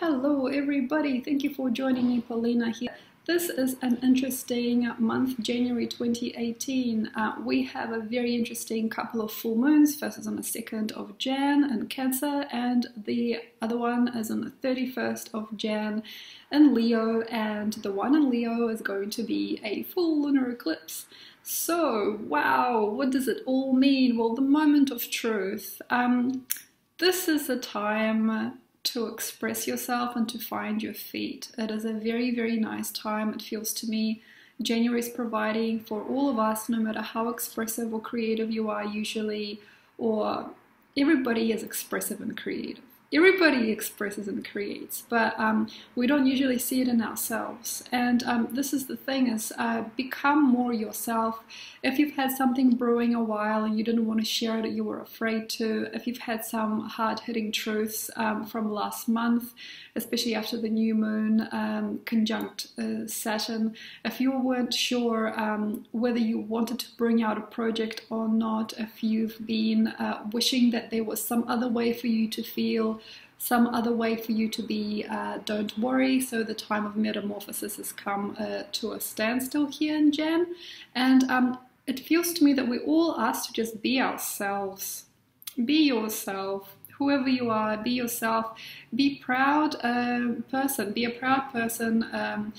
Hello everybody, thank you for joining me, Polina here. This is an interesting month, January 2018. We have a very interesting couple of full moons. First is on the 2nd of Jan in Cancer, and the other one is on the 31st of Jan in Leo, and the one in Leo is going to be a full lunar eclipse. So, wow, what does it all mean? Well, the moment of truth. This is the time to express yourself and to find your feet. It is a very, very nice time, it feels to me. January is providing for all of us, no matter how expressive or creative you are usually, or everybody is expressive and creative. Everybody expresses and creates, but we don't usually see it in ourselves. And this is the thing, is become more yourself. If you've had something brewing a while and you didn't want to share it, you were afraid to, if you've had some hard-hitting truths from last month, especially after the new moon conjunct Saturn, if you weren't sure whether you wanted to bring out a project or not, if you've been wishing that there was some other way for you to feel, some other way for you to be, don't worry. So the time of metamorphosis has come to a standstill here in Jan, and it feels to me that we all asked to just be ourselves. Be yourself, whoever you are, be yourself. Be proud person, be a proud person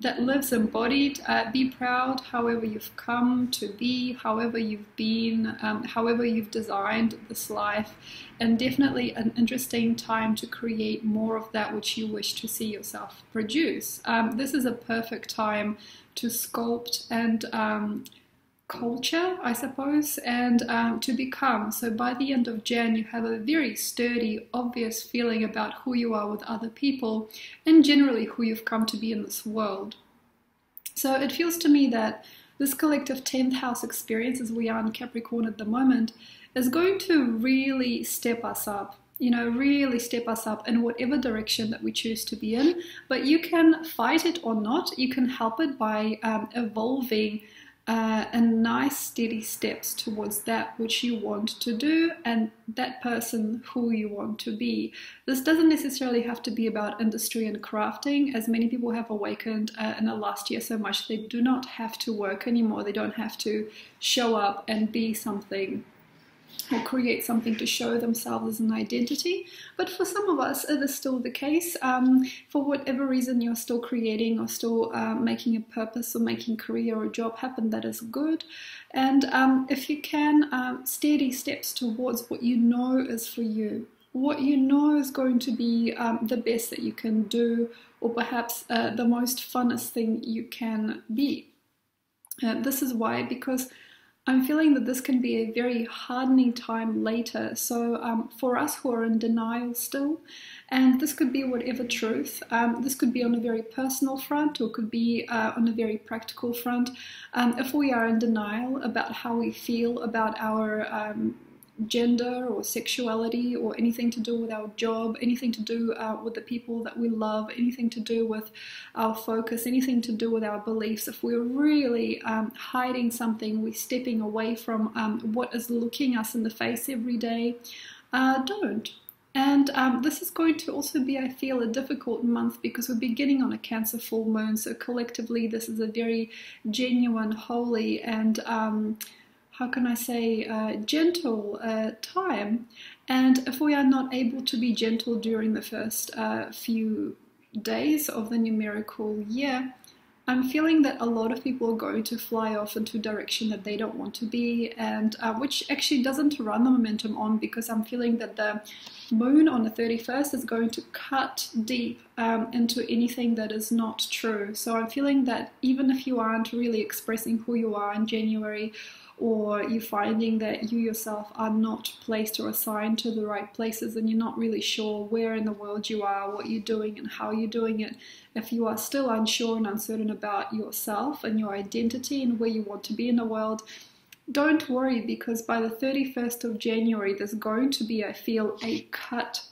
that lives embodied. Be proud however you've come to be, however you've been, however you've designed this life, and definitely an interesting time to create more of that which you wish to see yourself produce. This is a perfect time to sculpt and culture, I suppose, and to become. So by the end of Jan, you have a very sturdy, obvious feeling about who you are with other people and generally who you've come to be in this world. So it feels to me that this collective 10th house experience, as we are in Capricorn at the moment, is going to really step us up. You know, really step us up in whatever direction that we choose to be in. But you can fight it or not. You can help it by evolving and nice steady steps towards that which you want to do and that person who you want to be. This doesn't necessarily have to be about industry and crafting, as many people have awakened in the last year so much. They do not have to work anymore. They don't have to show up and be something or create something to show themselves as an identity. But for some of us, it is still the case. For whatever reason you're still creating or still making a purpose or making a career or a job happen, that is good. And if you can, steady steps towards what you know is for you, what you know is going to be the best that you can do, or perhaps the most funnest thing you can be. This is why, because I'm feeling that this can be a very hardening time later. So for us who are in denial still, and this could be whatever truth, this could be on a very personal front or could be on a very practical front. If we are in denial about how we feel about our gender or sexuality or anything to do with our job, anything to do with the people that we love, anything to do with our focus, anything to do with our beliefs, if we're really hiding something, we're stepping away from what is looking us in the face every day, don't. And this is going to also be, I feel, a difficult month because we're beginning on a Cancer full moon, so collectively this is a very genuine, holy, and how can I say, gentle time. And if we are not able to be gentle during the first few days of the numerical year, I'm feeling that a lot of people are going to fly off into a direction that they don't want to be, and which actually doesn't run the momentum on, because I'm feeling that the moon on the 31st is going to cut deep into anything that is not true. So I'm feeling that even if you aren't really expressing who you are in January, or you're finding that you yourself are not placed or assigned to the right places and you're not really sure where in the world you are, what you're doing and how you're doing it, if you are still unsure and uncertain about yourself and your identity and where you want to be in the world, don't worry, because by the 31st of January there's going to be, I feel, a cut,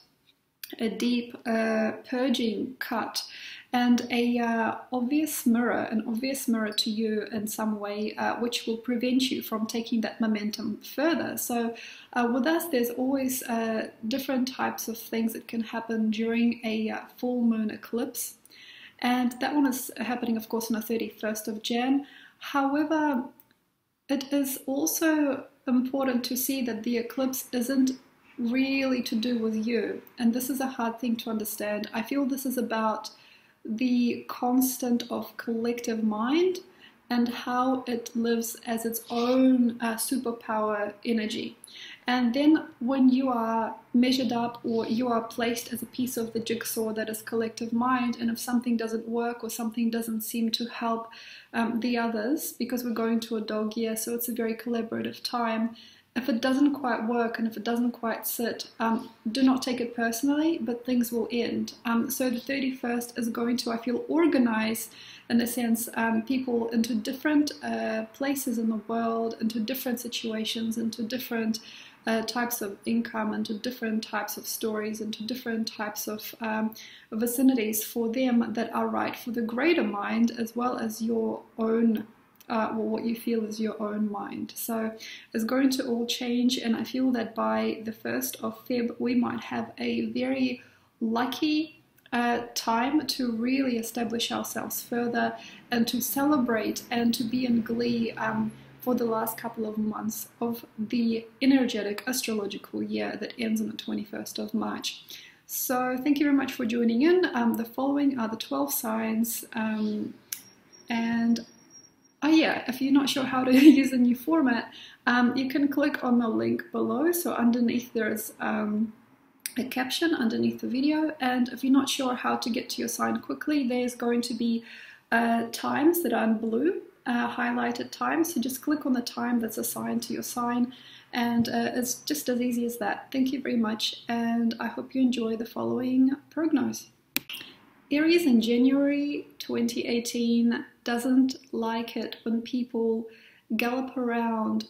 a deep purging cut, and an obvious mirror to you in some way, which will prevent you from taking that momentum further. So with us, there's always different types of things that can happen during a full moon eclipse, and that one is happening, of course, on the 31st of Jan. However, it is also important to see that the eclipse isn't really to do with you, and this is a hard thing to understand. I feel this is about the constant of collective mind and how it lives as its own superpower energy. And then when you are measured up, or you are placed as a piece of the jigsaw that is collective mind, and if something doesn't work or something doesn't seem to help the others, because we're going to a dog year, so it's a very collaborative time, if it doesn't quite work and if it doesn't quite sit, do not take it personally, but things will end. So the 31st is going to, I feel, organize, in a sense, people into different places in the world, into different situations, into different types of income, into different types of stories, into different types of vicinities for them that are right for the greater mind, as well as your own what you feel is your own mind. So it's going to all change, and I feel that by the 1st of Feb we might have a very lucky time to really establish ourselves further and to celebrate and to be in glee for the last couple of months of the energetic astrological year that ends on the 21st of March. So thank you very much for joining in. The following are the 12 signs, and yeah, if you're not sure how to use the new format, you can click on the link below. So underneath there's a caption underneath the video, and if you're not sure how to get to your sign quickly, there's going to be times that are in blue, highlighted times. So just click on the time that's assigned to your sign, and it's just as easy as that. Thank you very much, and I hope you enjoy the following prognosis. Aries in January 2018 doesn't like it when people gallop around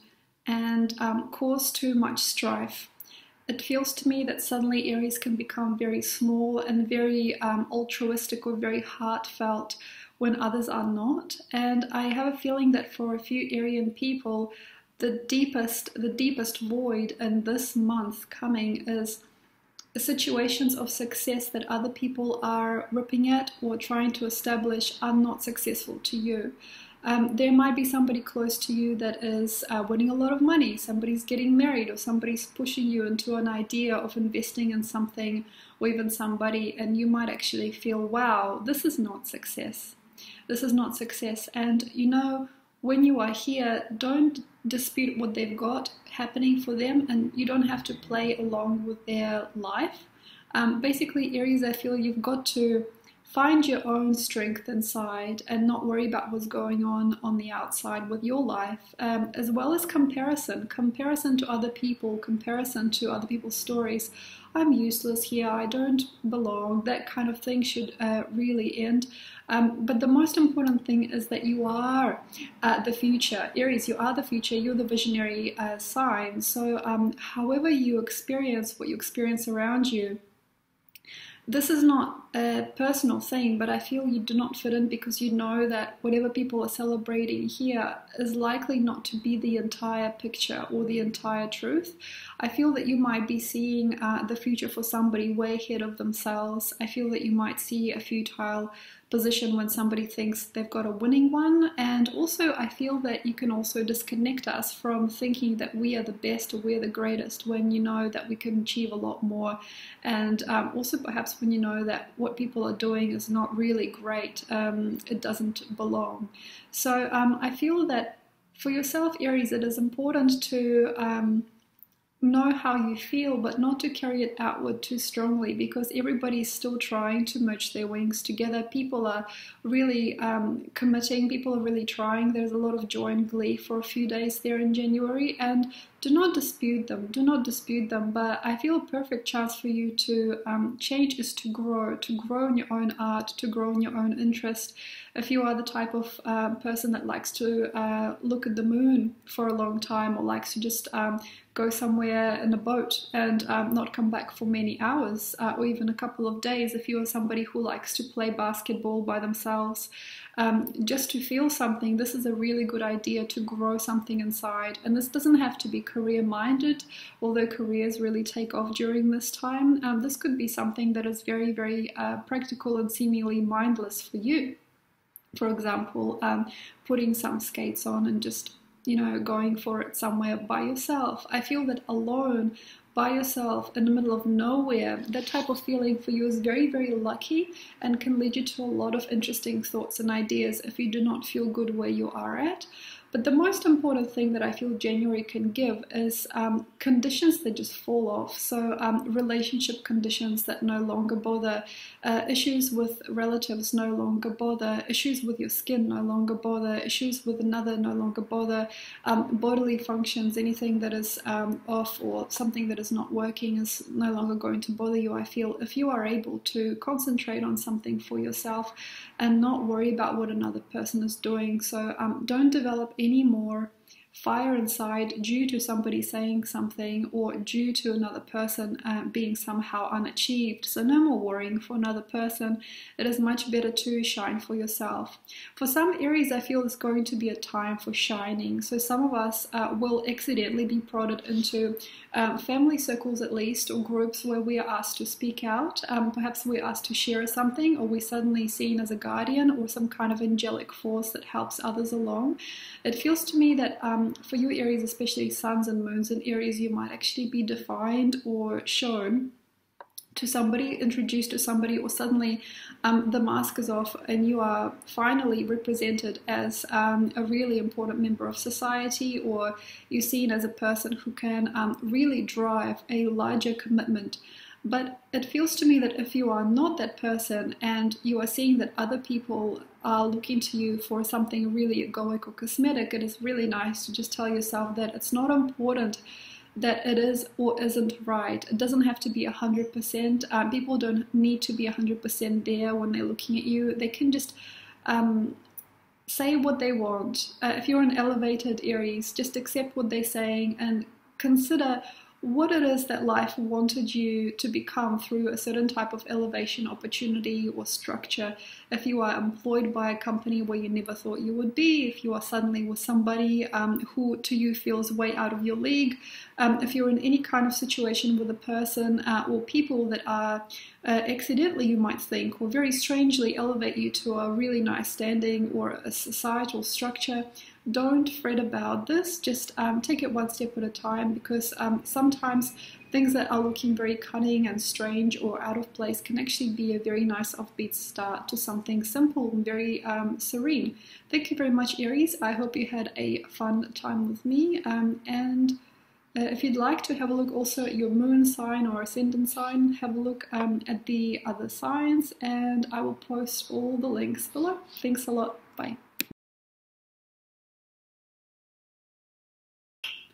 and cause too much strife. It feels to me that suddenly Aries can become very small and very altruistic or very heartfelt when others are not. And I have a feeling that for a few Arian people, the deepest void in this month coming is situations of success that other people are ripping at or trying to establish are not successful to you. There might be somebody close to you that is winning a lot of money, somebody's getting married, or somebody's pushing you into an idea of investing in something or even somebody, and you might actually feel, wow, this is not success. This is not success. And you know, when you are here, don't dispute what they've got happening for them, and you don't have to play along with their life. Basically, Aries, I feel you've got to find your own strength inside and not worry about what's going on the outside with your life, as well as comparison to other people, comparison to other people's stories. I'm useless here, I don't belong, that kind of thing should really end. But the most important thing is that you are the future. Aries, you are the future, you're the visionary sign. So however you experience what you experience around you, this is not a personal thing, but I feel you do not fit in because you know that whatever people are celebrating here is likely not to be the entire picture or the entire truth. I feel that you might be seeing the future for somebody way ahead of themselves. I feel that you might see a futile position when somebody thinks they've got a winning one, and also I feel that you can also disconnect us from thinking that we are the best or we're the greatest when you know that we can achieve a lot more, and also perhaps when you know that what people are doing is not really great, it doesn't belong. So I feel that for yourself, Aries, it is important to know how you feel, but not to carry it outward too strongly, because everybody's still trying to merge their wings together. People are really committing, people are really trying. There's a lot of joy and glee for a few days there in January, and do not dispute them, but I feel a perfect chance for you to change is to grow in your own art, to grow in your own interest. If you are the type of person that likes to look at the moon for a long time, or likes to just go somewhere in a boat and not come back for many hours or even a couple of days. If you are somebody who likes to play basketball by themselves, just to feel something, this is a really good idea to grow something inside. And this doesn't have to be career-minded, although careers really take off during this time. This could be something that is very, very practical and seemingly mindless for you. For example, putting some skates on and just, you know, going for it somewhere by yourself. I feel that alone, by yourself, in the middle of nowhere, that type of feeling for you is very, very lucky and can lead you to a lot of interesting thoughts and ideas if you do not feel good where you are at. But the most important thing that I feel January can give is conditions that just fall off. So relationship conditions that no longer bother, issues with relatives no longer bother, issues with your skin no longer bother, issues with another no longer bother, bodily functions, anything that is off or something that is not working is no longer going to bother you. I feel if you are able to concentrate on something for yourself and not worry about what another person is doing. So don't develop any more fire inside due to somebody saying something or due to another person being somehow unachieved. So no more worrying for another person. It is much better to shine for yourself. For some Aries, I feel it's going to be a time for shining. So some of us will accidentally be prodded into family circles at least, or groups where we are asked to speak out. Perhaps we're asked to share something, or we're suddenly seen as a guardian or some kind of angelic force that helps others along. It feels to me that for you Aries, especially suns and moons in Aries, you might actually be defined or shown to somebody, introduced to somebody, or suddenly the mask is off and you are finally represented as a really important member of society, or you're seen as a person who can really drive a larger commitment. But it feels to me that if you are not that person and you are seeing that other people are looking to you for something really egoic or cosmetic, it is really nice to just tell yourself that it's not important that it is or isn't right. It doesn't have to be 100%. People don't need to be 100% there when they're looking at you. They can just say what they want. If you're an elevated Aries, just accept what they're saying and consider what it is that life wanted you to become through a certain type of elevation, opportunity, or structure. If you are employed by a company where you never thought you would be, if you are suddenly with somebody who to you feels way out of your league, if you're in any kind of situation with a person or people that are accidentally, you might think, or very strangely elevate you to a really nice standing or a societal structure, don't fret about this. Just take it one step at a time, because sometimes things that are looking very cunning and strange or out of place can actually be a very nice offbeat start to something simple and very serene. Thank you very much, Aries. I hope you had a fun time with me, and if you'd like to have a look also at your moon sign or ascendant sign, have a look at the other signs, and I will post all the links below. Thanks a lot. Bye.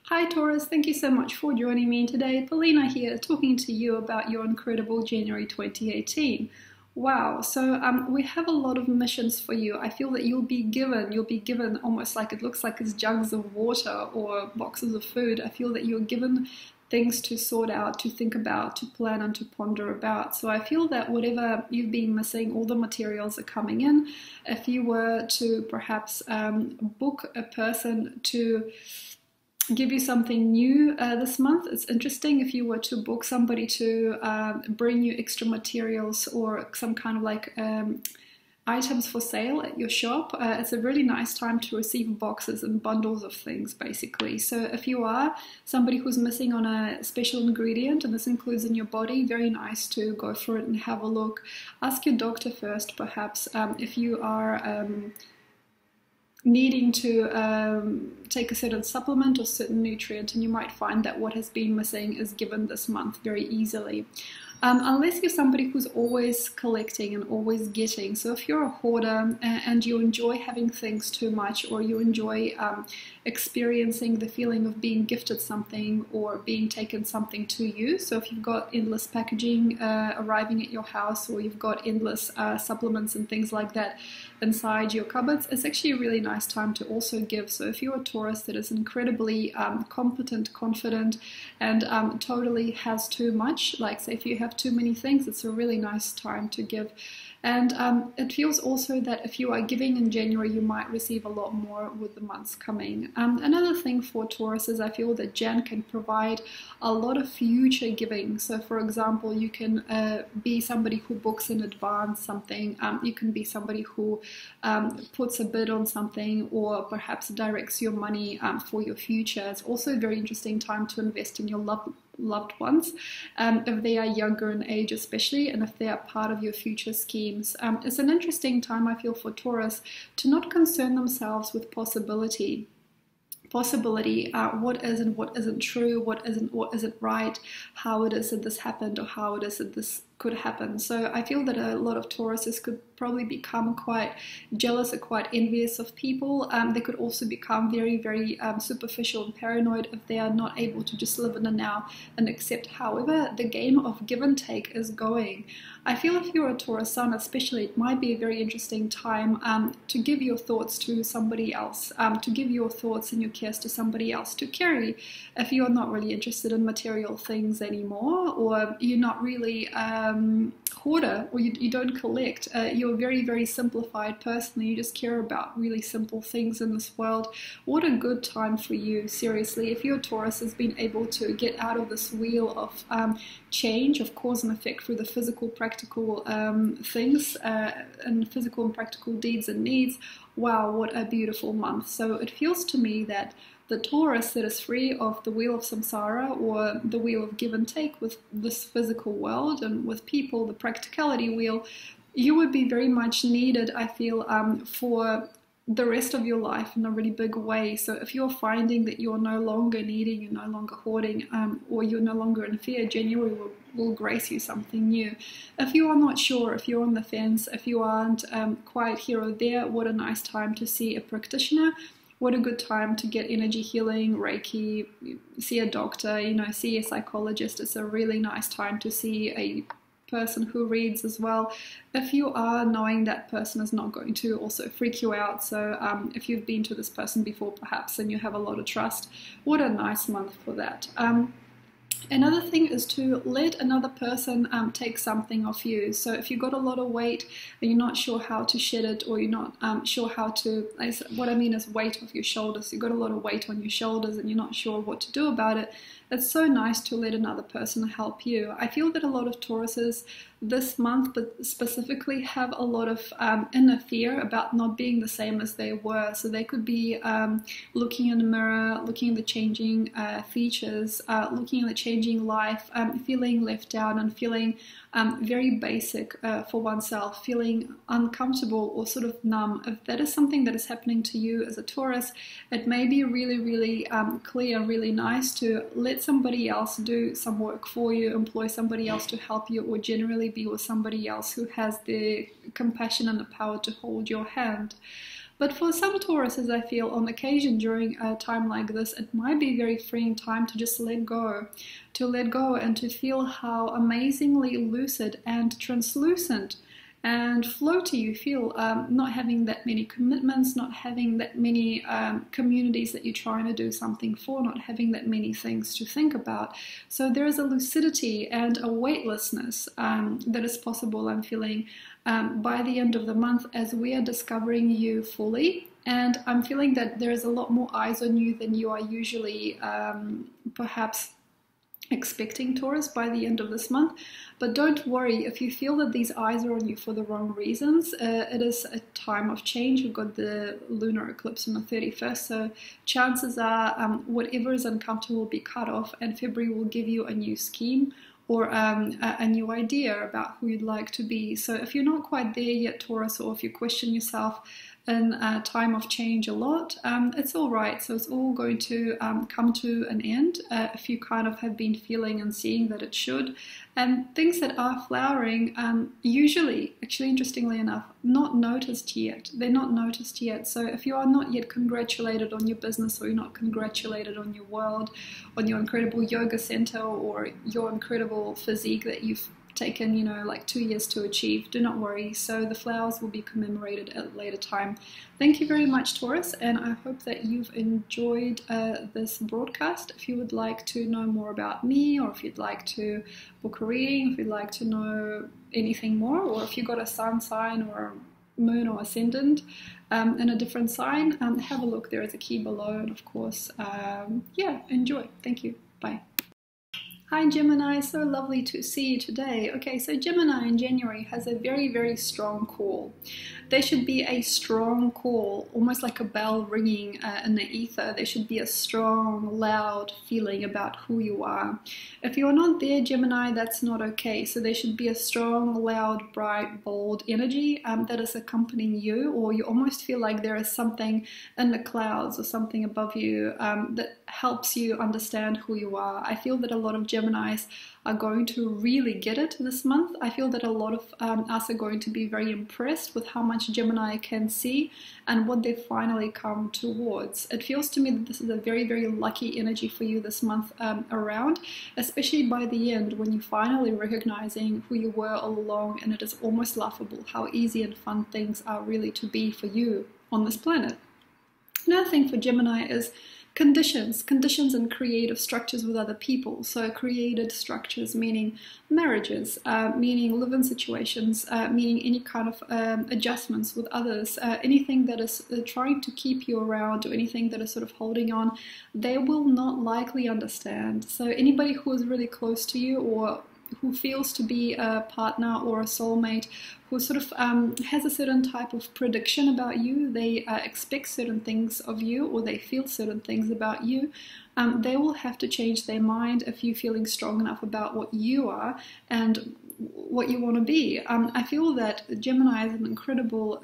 Hi Taurus, thank you so much for joining me today. Polina here, talking to you about your incredible January 2018. Wow, so we have a lot of missions for you. I feel that you'll be given almost like, it looks like it's jugs of water or boxes of food. I feel that you're given things to sort out, to think about, to plan and to ponder about. So I feel that whatever you've been missing, all the materials are coming in. If you were to perhaps book a person to give you something new this month, it's interesting if you were to book somebody to bring you extra materials or some kind of like items for sale at your shop. It's a really nice time to receive boxes and bundles of things, basically. So if you are somebody who's missing on a special ingredient, and this includes in your body, very nice to go for it and have a look. Ask your doctor first, perhaps, if you are needing to take a certain supplement or certain nutrient, and you might find that what has been missing is given this month very easily. Unless you're somebody who's always collecting and always getting. So if you're a hoarder and you enjoy having things too much, or you enjoy experiencing the feeling of being gifted something or being taken something to you. So if you've got endless packaging arriving at your house, or you've got endless supplements and things like that inside your cupboards, it's actually a really nice time to also give. So if you're a Taurus that is incredibly competent, confident, and totally has too much, like say if you have too many things, it's a really nice time to give. And it feels also that if you are giving in January, you might receive a lot more with the months coming. Another thing for Taurus is I feel that Jan can provide a lot of future giving. So for example, you can be somebody who books in advance something. You can be somebody who puts a bid on something, or perhaps directs your money for your future. It's also a very interesting time to invest in your loved ones, if they are younger in age especially, and if they are part of your future schemes. It's an interesting time, I feel, for Taurus to not concern themselves with possibility, what is and what isn't true, what isn't right, how it is that this happened, or how it is that this could happen. So I feel that a lot of Tauruses could probably become quite jealous or quite envious of people. They could also become very, very superficial and paranoid if they are not able to just live in the now and accept. However, the game of give and take is going. I feel if you're a Taurus sun especially, it might be a very interesting time to give your thoughts to somebody else, to give your thoughts and your cares to somebody else to carry. If you're not really interested in material things anymore, or you're not really hoarder, or you don't collect, you're a very, very simplified person, you just care about really simple things in this world, what a good time for you, seriously. If your Taurus has been able to get out of this wheel of change, of cause and effect through the physical, practical things, and physical and practical deeds and needs, wow, what a beautiful month. So it feels to me that the Taurus that is free of the wheel of samsara, or the wheel of give and take with this physical world and with people, the practicality wheel, you would be very much needed, I feel, for the rest of your life in a really big way. So if you're finding that you're no longer needing, you're no longer hoarding, or you're no longer in fear, January will grace you something new. If you are not sure, if you're on the fence, if you aren't quite here or there, what a nice time to see a practitioner. What a good time to get energy healing, Reiki, see a doctor, see a psychologist. It's a really nice time to see a person who reads as well, if you are knowing that person is not going to also freak you out. So if you've been to this person before perhaps and you have a lot of trust, what a nice month for that. Another thing is to let another person take something off you. So if you've got a lot of weight and you're not sure how to shed it, or you're not sure how to, what I mean is weight off your shoulders. You've got a lot of weight on your shoulders and you're not sure what to do about it. It's so nice to let another person help you. I feel that a lot of Tauruses this month, but specifically, have a lot of inner fear about not being the same as they were. So they could be looking in the mirror, looking at the changing features, looking at the changing life, feeling left out and feeling very basic for oneself, feeling uncomfortable or sort of numb. If that is something that is happening to you as a Taurus, it may be really, really clear, really nice to let somebody else do some work for you, employ somebody else to help you, or generally be with somebody else who has the compassion and the power to hold your hand. But for some Tauruses, I feel on occasion during a time like this, it might be a very freeing time to just let go and to feel how amazingly lucid and translucent and floaty you feel, not having that many commitments, not having that many communities that you're trying to do something for, not having that many things to think about. So there is a lucidity and a weightlessness that is possible, I'm feeling, by the end of the month as we are discovering you fully. And I'm feeling that there is a lot more eyes on you than you are usually perhaps expecting, Taurus, by the end of this month. But don't worry if you feel that these eyes are on you for the wrong reasons. It is a time of change. We've got the lunar eclipse on the 31st, so chances are whatever is uncomfortable will be cut off, and February will give you a new scheme or a new idea about who you'd like to be. So if you're not quite there yet, Taurus, or if you question yourself, in a time of change a lot. It's all right. So it's all going to come to an end if you kind of have been feeling and seeing that it should. And things that are flowering, usually, actually interestingly enough, not noticed yet. They're not noticed yet. So if you are not yet congratulated on your business, or you're not congratulated on your world, on your incredible yoga center, or your incredible physique that you've taken, you know, like 2 years to achieve, do not worry. So the flowers will be commemorated at a later time. Thank you very much, Taurus, and I hope that you've enjoyed this broadcast. If you would like to know more about me, or if you'd like to book a reading, if you'd like to know anything more, or if you've got a sun sign or a moon or ascendant in a different sign, have a look. There is a key below, and of course, yeah, enjoy. Thank you. Bye. Hi Gemini, so lovely to see you today. Okay, so Gemini in January has a very, very strong call. There should be a strong call, almost like a bell ringing in the ether. There should be a strong, loud feeling about who you are. If you're not there, Gemini, that's not okay. So there should be a strong, loud, bright, bold energy that is accompanying you, or you almost feel like there is something in the clouds or something above you that helps you understand who you are. I feel that a lot of Geminis are going to really get it this month. I feel that a lot of us are going to be very impressed with how much Gemini can see and what they finally come towards. It feels to me that this is a very, very lucky energy for you this month around, especially by the end when you're finally recognizing who you were all along, and it is almost laughable how easy and fun things are really to be for you on this planet. Another thing for Gemini is conditions and creative structures with other people. So created structures meaning marriages, meaning live-in situations, meaning any kind of adjustments with others, anything that is trying to keep you around, or anything that is sort of holding on, they will not likely understand. So anybody who is really close to you, or who feels to be a partner or a soulmate, who sort of has a certain type of prediction about you, they expect certain things of you, or they feel certain things about you, they will have to change their mind if you're feeling strong enough about what you are and what you want to be. I feel that Gemini is an incredible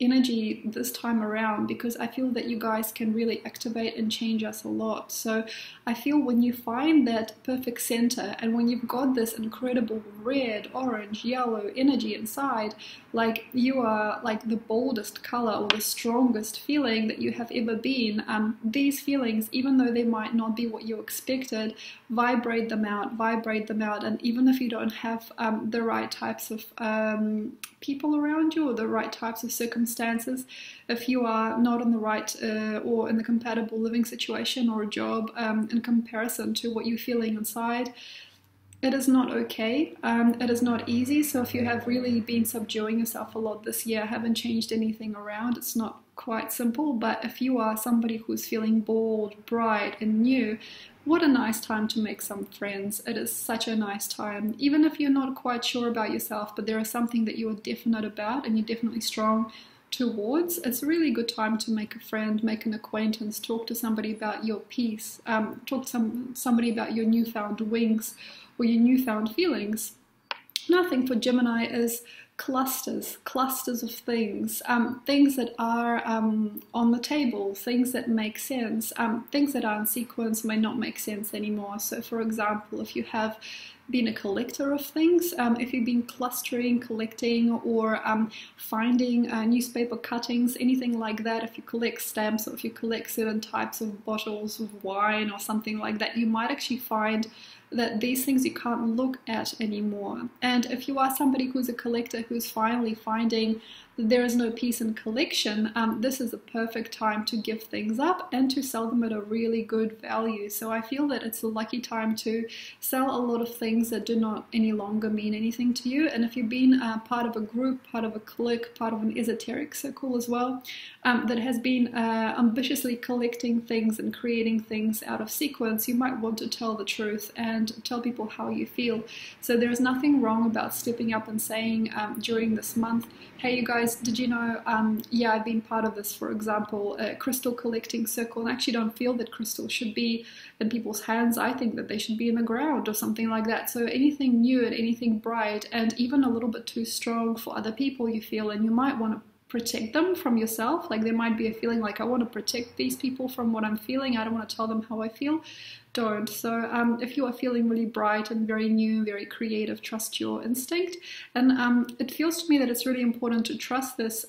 energy this time around, because I feel that you guys can really activate and change us a lot. So I feel when you find that perfect center, and when you've got this incredible red, orange, yellow energy inside, like you are like the boldest color or the strongest feeling that you have ever been, these feelings, even though they might not be what you expected, vibrate them out, and even if you don't have the right types of people around you, or the right types of circumstances, if you are not in the right or in the compatible living situation or a job in comparison to what you're feeling inside, it is not okay. It is not easy. So if you have really been subduing yourself a lot this year, haven't changed anything around, it's not quite simple. But if you are somebody who's feeling bold, bright and new, what a nice time to make some friends. It is such a nice time. Even if you're not quite sure about yourself, but there is something that you are definite about and you're definitely strong towards, it's a really good time to make a friend, make an acquaintance, talk to somebody about your peace, talk to somebody about your newfound wings or your newfound feelings. Another thing for Gemini is clusters of things, things that are on the table, things that make sense, things that are in sequence may not make sense anymore. So for example, if you have been a collector of things, if you've been clustering, collecting, or finding newspaper cuttings, anything like that, if you collect stamps, or if you collect certain types of bottles of wine or something like that, you might actually find that these things you can't look at anymore. And if you are somebody who's a collector who's finally finding that there is no peace in collection, this is a perfect time to give things up and to sell them at a really good value. So I feel that it's a lucky time to sell a lot of things that do not any longer mean anything to you. And if you've been part of a group, part of a clique, part of an esoteric circle as well, that has been ambitiously collecting things and creating things out of sequence, you might want to tell the truth and tell people how you feel. So there's nothing wrong about stepping up and saying during this month, hey you guys, did you know, yeah, I've been part of this, for example, a crystal collecting circle, and I actually don't feel that crystals should be in people's hands. I think that they should be in the ground or something like that. So anything new and anything bright and even a little bit too strong for other people you feel, and you might want to protect them from yourself. Like there might be a feeling like, I want to protect these people from what I'm feeling. I don't want to tell them how I feel. Don't. So if you are feeling really bright and very new, very creative, trust your instinct. And it feels to me that it's really important to trust this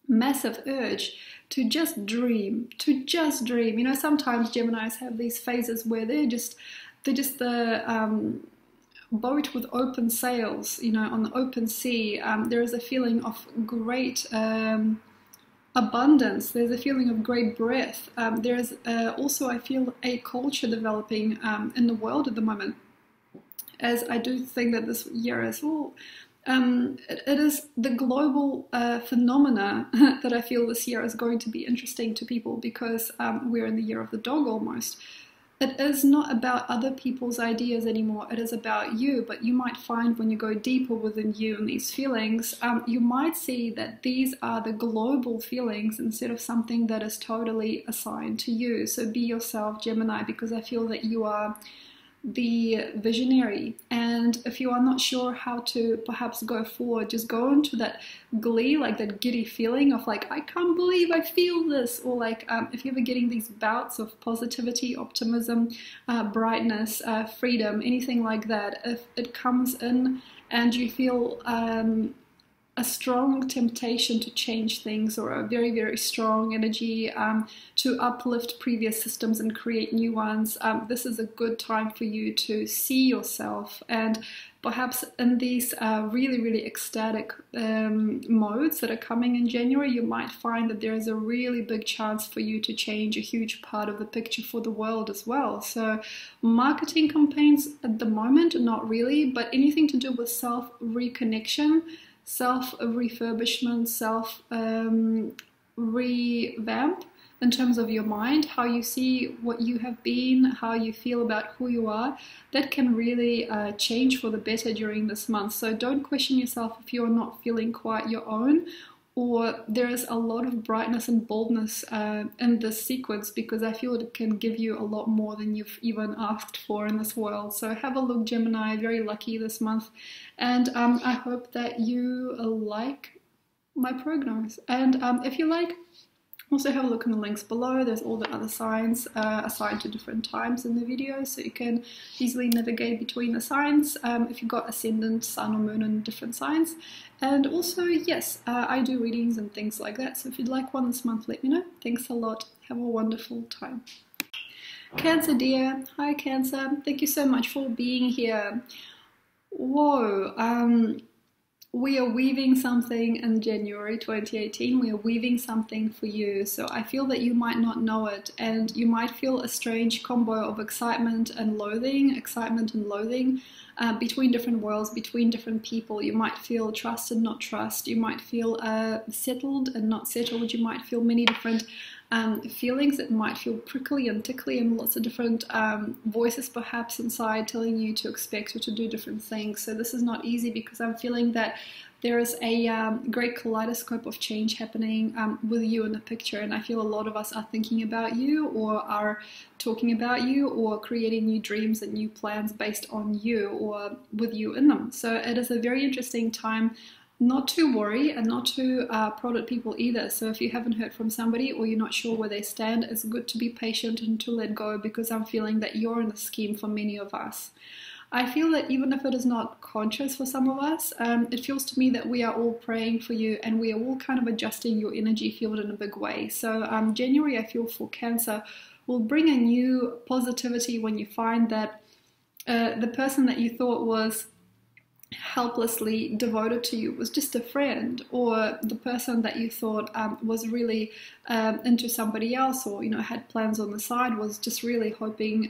massive urge to just dream, You know, sometimes Geminis have these phases where they're just the boat with open sails, you know, on the open sea. There is a feeling of great abundance. There's a feeling of great breadth. There is also, I feel, a culture developing in the world at the moment, as I do think that this year as well. It is the global phenomena that I feel this year is going to be interesting to people, because we're in the year of the dog almost. It is not about other people's ideas anymore. It is about you. But you might find when you go deeper within you and these feelings, you might see that these are the global feelings instead of something that is totally assigned to you. So be yourself, Gemini, because I feel that you are the visionary. And if you are not sure how to perhaps go forward, just go into that glee, like that giddy feeling of like, I can't believe I feel this. Or like if you're ever getting these bouts of positivity, optimism, brightness, freedom, anything like that, if it comes in and you feel a strong temptation to change things, or a very, very strong energy to uplift previous systems and create new ones, this is a good time for you to see yourself. And perhaps in these really, really ecstatic modes that are coming in January, you might find that there is a really big chance for you to change a huge part of the picture for the world as well. So marketing campaigns at the moment, not really, but anything to do with self-reconnection, self-refurbishment, self-revamp in terms of your mind, how you see what you have been, how you feel about who you are, that can really change for the better during this month. So don't question yourself if you're not feeling quite your own, or there is a lot of brightness and boldness in this sequence, because I feel it can give you a lot more than you've even asked for in this world. So have a look, Gemini, very lucky this month. And I hope that you like my prognosis. And if you like, also have a look in the links below. There's all the other signs assigned to different times in the video, so you can easily navigate between the signs if you've got Ascendant, Sun or Moon in different signs. And also, yes, I do readings and things like that, so if you'd like one this month, let me know. Thanks a lot. Have a wonderful time. Cancer, dear. Hi, Cancer. Thank you so much for being here. Whoa. We are weaving something in January 2018. We are weaving something for you. So I feel that you might not know it, and you might feel a strange combo of excitement and loathing, between different worlds, between different people. You might feel trust and not trust. You might feel settled and not settled. You might feel many different feelings. It might feel prickly and tickly, and lots of different voices perhaps inside telling you to expect or to do different things. So this is not easy, because I'm feeling that there is a great kaleidoscope of change happening with you in the picture, and I feel a lot of us are thinking about you, or are talking about you, or creating new dreams and new plans based on you or with you in them. So it is a very interesting time not to worry and not to prod at people either. So if you haven't heard from somebody, or you're not sure where they stand, it's good to be patient and to let go, because I'm feeling that you're in the scheme for many of us. I feel that even if it is not conscious for some of us, it feels to me that we are all praying for you, and we are all kind of adjusting your energy field in a big way. So January, I feel, for Cancer will bring a new positivity when you find that the person that you thought was helplessly devoted to you was just a friend, or the person that you thought was really into somebody else, or had plans on the side, was just really hoping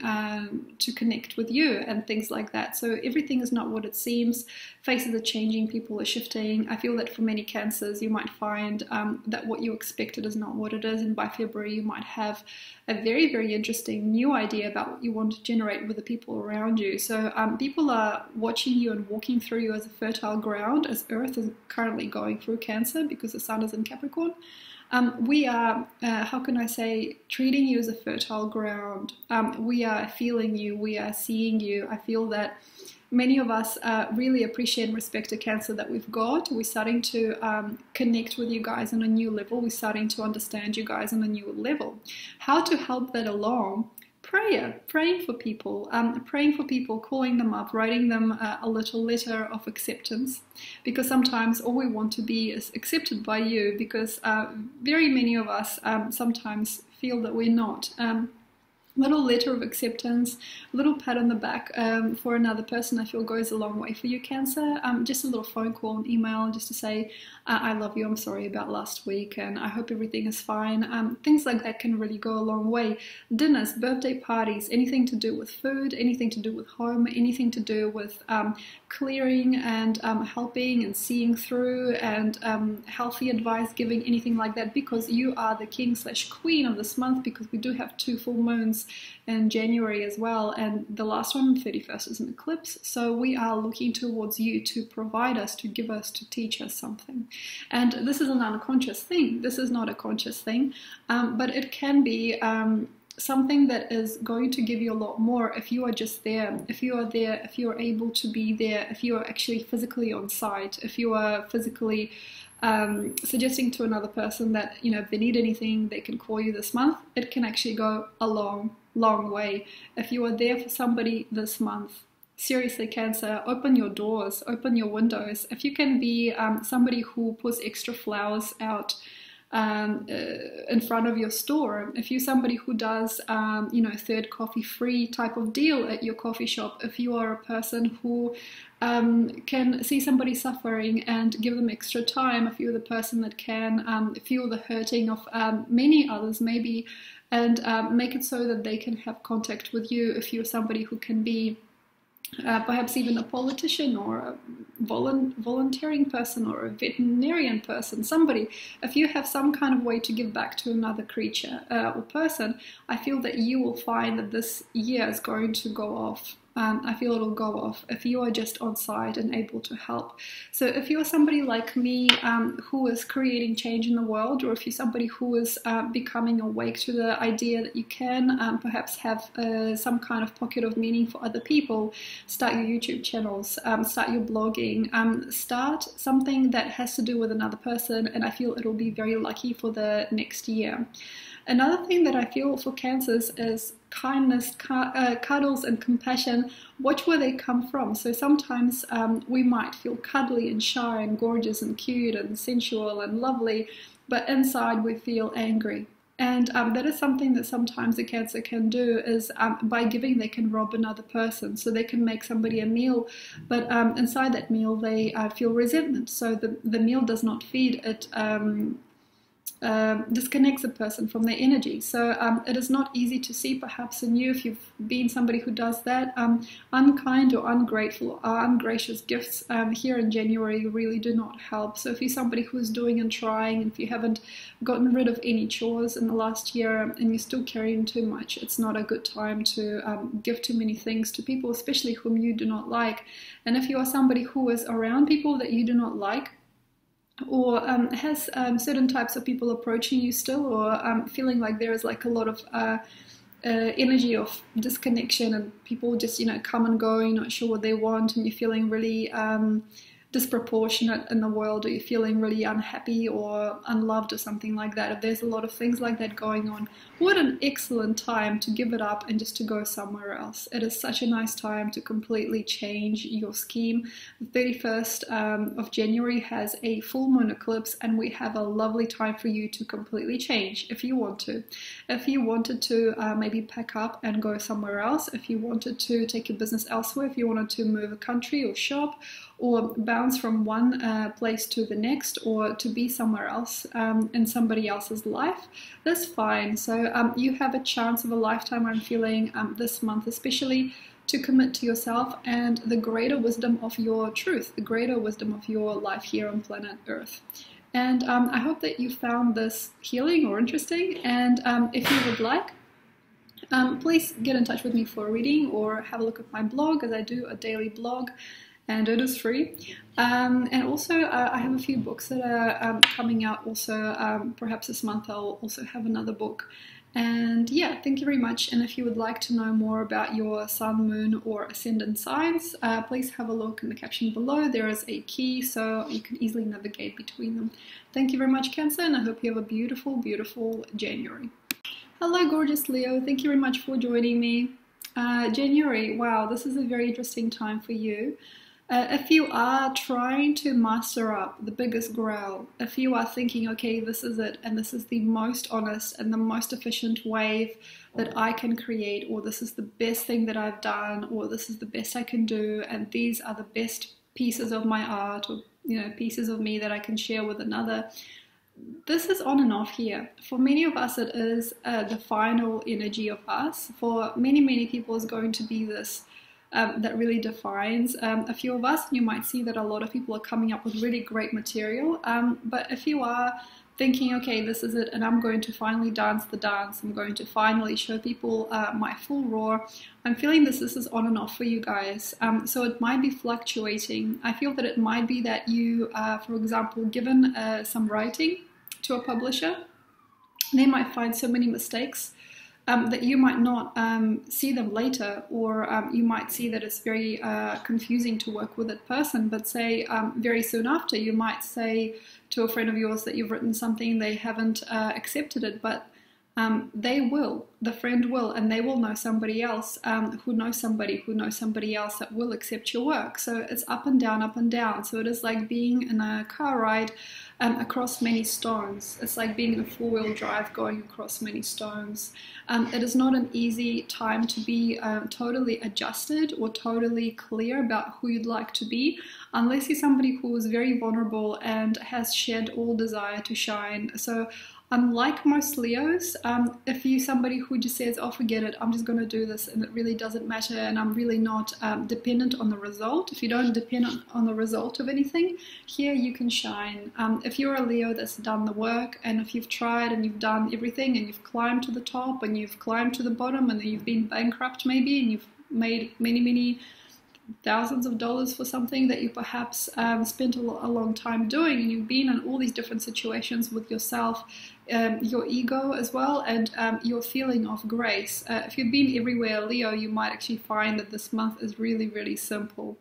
to connect with you and things like that. So everything is not what it seems. Faces are changing, people are shifting. I feel that for many Cancers, you might find that what you expected is not what it is, and by February you might have a very, very interesting new idea about what you want to generate with the people around you. So people are watching you and walking through you as a fertile ground, as Earth is currently going through Cancer because the Sun is in Capricorn. We are, how can I say, treating you as a fertile ground. We are feeling you, we are seeing you. I feel that many of us really appreciate and respect the Cancer that we've got. We're starting to connect with you guys on a new level. We're starting to understand you guys on a new level. How to help that along? Praying for people, calling them up, writing them a little letter of acceptance, because sometimes all we want to be is accepted by you, because very many of us sometimes feel that we're not. Little letter of acceptance, little pat on the back for another person, I feel goes a long way for you, Cancer. Just a little phone call and email just to say, I love you, I'm sorry about last week, and I hope everything is fine. Things like that can really go a long way. Dinners, birthday parties, anything to do with food, anything to do with home, anything to do with clearing and helping and seeing through and healthy advice giving, anything like that, because you are the king/queen of this month, because we do have 2 full moons in January as well, and the last one, 31st, is an eclipse. So we are looking towards you to provide us, to give us, to teach us something. And this is an unconscious thing. This is not a conscious thing, but it can be something that is going to give you a lot more if you are just there, if you are there, if you are able to be there, if you are actually physically on site, if you are physically suggesting to another person that, you know, if they need anything, they can call you this month. It can actually go a long way. If you are there for somebody this month, seriously, Cancer, open your doors, open your windows. If you can be somebody who puts extra flowers out in front of your store, if you're somebody who does, you know, 3rd coffee free type of deal at your coffee shop, if you are a person who can see somebody suffering and give them extra time, if you're the person that can feel the hurting of many others maybe, and make it so that they can have contact with you, if you're somebody who can be perhaps even a politician or a volunteering person or a veterinarian person, somebody, if you have some kind of way to give back to another creature or person, I feel that you will find that this year is going to go off. I feel it'll go off if you are just on site and able to help. So if you're somebody like me who is creating change in the world, or if you're somebody who is becoming awake to the idea that you can perhaps have some kind of pocket of meaning for other people, start your YouTube channels, start your blogging, start something that has to do with another person, and I feel it'll be very lucky for the next year. Another thing that I feel for Cancers is kindness, cuddles and compassion. Watch where they come from. So sometimes we might feel cuddly and shy and gorgeous and cute and sensual and lovely, but inside we feel angry. And that is something that sometimes a Cancer can do, is by giving they can rob another person. So they can make somebody a meal, but inside that meal they feel resentment. So the meal does not feed, it disconnects a person from their energy. So it is not easy to see perhaps in you, if you've been somebody who does that. Unkind or ungrateful or ungracious gifts here in January really do not help. So if you're somebody who's doing and trying, and if you haven't gotten rid of any chores in the last year and you're still carrying too much, it's not a good time to give too many things to people, especially whom you do not like. And if you are somebody who is around people that you do not like, or has certain types of people approaching you still, or feeling like there is like a lot of energy of disconnection, and people just, you know, come and go, you're not sure what they want, and you're feeling really disproportionate in the world, or you're feeling really unhappy or unloved or something like that, if there's a lot of things like that going on, what an excellent time to give it up and just to go somewhere else. It is such a nice time to completely change your scheme. The 31st of January has a full moon eclipse, and we have a lovely time for you to completely change if you want to. If you wanted to maybe pack up and go somewhere else, if you wanted to take your business elsewhere, if you wanted to move a country or shop, or bounce from one place to the next, or to be somewhere else in somebody else's life, that's fine. So you have a chance of a lifetime, I'm feeling, this month especially, to commit to yourself and the greater wisdom of your truth, the greater wisdom of your life here on planet Earth. And I hope that you found this healing or interesting, and if you would like, please get in touch with me for a reading, or have a look at my blog, as I do a daily blog, and it is free. And also I have a few books that are coming out also. Perhaps this month I'll also have another book. And yeah, thank you very much. And if you would like to know more about your sun, moon, or ascendant signs, please have a look in the caption below. There is a key, so you can easily navigate between them. Thank you very much, Cancer, and I hope you have a beautiful, beautiful January. Hello, gorgeous Leo. Thank you very much for joining me. January, wow, this is a very interesting time for you. If you are trying to master up the biggest grail, if you are thinking, okay, this is it, and this is the most honest and the most efficient wave that I can create, or this is the best thing that I've done, or this is the best I can do, and these are the best pieces of my art, or pieces of me that I can share with another. This is on and off here. For many of us, it is the final energy of us. For many, many people, it's going to be this that really defines a few of us. You might see that a lot of people are coming up with really great material, but if you are thinking, okay, this is it, and I'm going to finally dance the dance, I'm going to finally show people my full roar, I'm feeling this is on and off for you guys. So it might be fluctuating. I feel that it might be that you, for example, given some writing to a publisher, they might find so many mistakes that you might not see them later, or you might see that it's very confusing to work with that person, but say very soon after you might say to a friend of yours that you've written something, they haven't accepted it, but they will, the friend will, and they will know somebody else who knows somebody else that will accept your work. So it's up and down, up and down. So it is like being in a car ride across many stones. It's like being in a four-wheel drive going across many stones. It is not an easy time to be totally adjusted or totally clear about who you'd like to be, unless you're somebody who is very vulnerable and has shed all desire to shine. So unlike most Leos, if you're somebody who just says, oh, forget it, I'm just going to do this and it really doesn't matter and I'm really not dependent on the result. If you don't depend on the result of anything, here you can shine. If you're a Leo that's done the work, and if you've tried and you've done everything and you've climbed to the top and you've climbed to the bottom and then you've been bankrupt maybe and you've made many, many thousands of dollars for something that you perhaps spent a long time doing, and you've been in all these different situations with yourself, your ego as well, and your feeling of grace. If you've been everywhere, Leo, you might actually find that this month is really, really simple.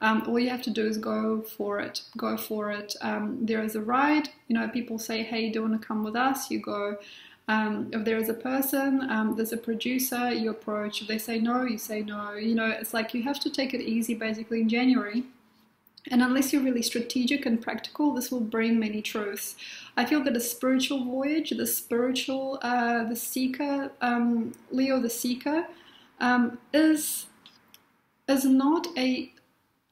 All you have to do is go for it. Go for it. There is a ride. People say, hey, do you want to come with us? You go. If there is a person, there's a producer, you approach. If they say no, you say no. It's like you have to take it easy basically in January. And unless you're really strategic and practical, this will bring many truths. I feel that a spiritual voyage, the spiritual, the seeker, Leo the seeker, is not a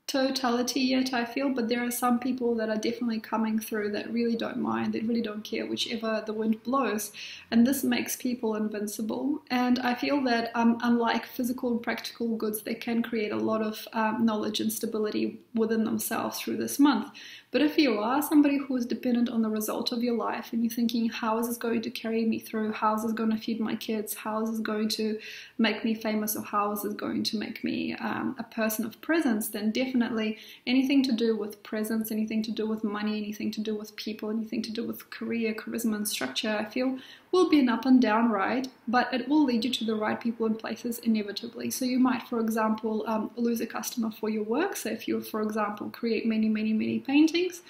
totality yet, I feel, but there are some people that are definitely coming through that really don't mind, they really don't care whichever the wind blows, and this makes people invincible. And I feel that unlike physical and practical goods, they can create a lot of knowledge and stability within themselves through this month. But if you are somebody who is dependent on the result of your life and you're thinking, how is this going to carry me through? How is this going to feed my kids? How is this going to make me famous? Or how is this going to make me a person of presence? Then definitely anything to do with presence, anything to do with money, anything to do with people, anything to do with career, charisma, and structure, I feel will be an up and down ride, but it will lead you to the right people and places inevitably. So you might, for example, lose a customer for your work. So if you, for example, create many, many, many paintings,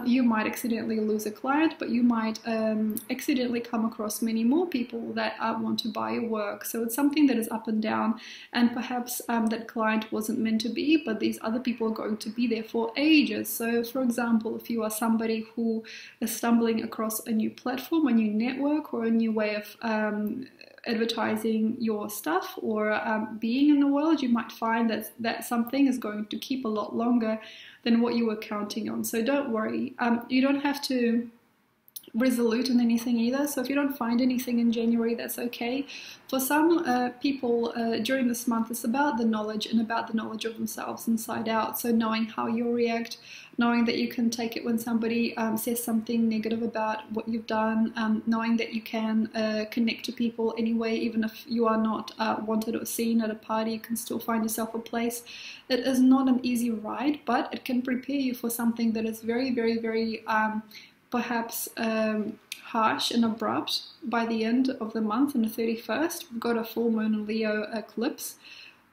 you might accidentally lose a client, but you might accidentally come across many more people that want to buy your work. So it's something that is up and down, and perhaps that client wasn't meant to be, but these other people are going to be there for ages. So for example, if you are somebody who is stumbling across a new platform, a new network, or a new way of advertising your stuff or being in the world, you might find that something is going to keep a lot longer than what you were counting on. So don't worry. You don't have to resolute in anything either. So if you don't find anything in January, that's okay. For some people during this month, it's about the knowledge and about the knowledge of themselves inside out. So knowing how you'll react, knowing that you can take it when somebody says something negative about what you've done, knowing that you can connect to people anyway, even if you are not wanted or seen at a party, you can still find yourself a place. It is not an easy ride, but it can prepare you for something that is very, very, very perhaps harsh and abrupt by the end of the month on the 31st. We've got a full moon Leo eclipse,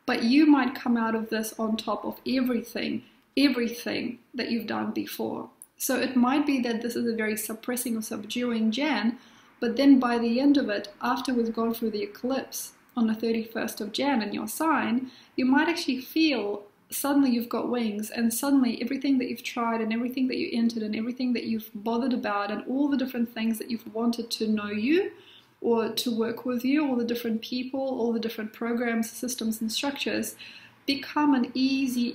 but you might come out of this on top of everything that you've done before. So it might be that this is a very suppressing or subduing Jan, but then by the end of it, after we've gone through the eclipse on the 31st of Jan in your sign, you might actually feel suddenly you've got wings, and suddenly everything that you've tried and everything that you entered and everything that you've bothered about and all the different things that you've wanted to know you or to work with you, all the different people, all the different programs, systems and structures become an easy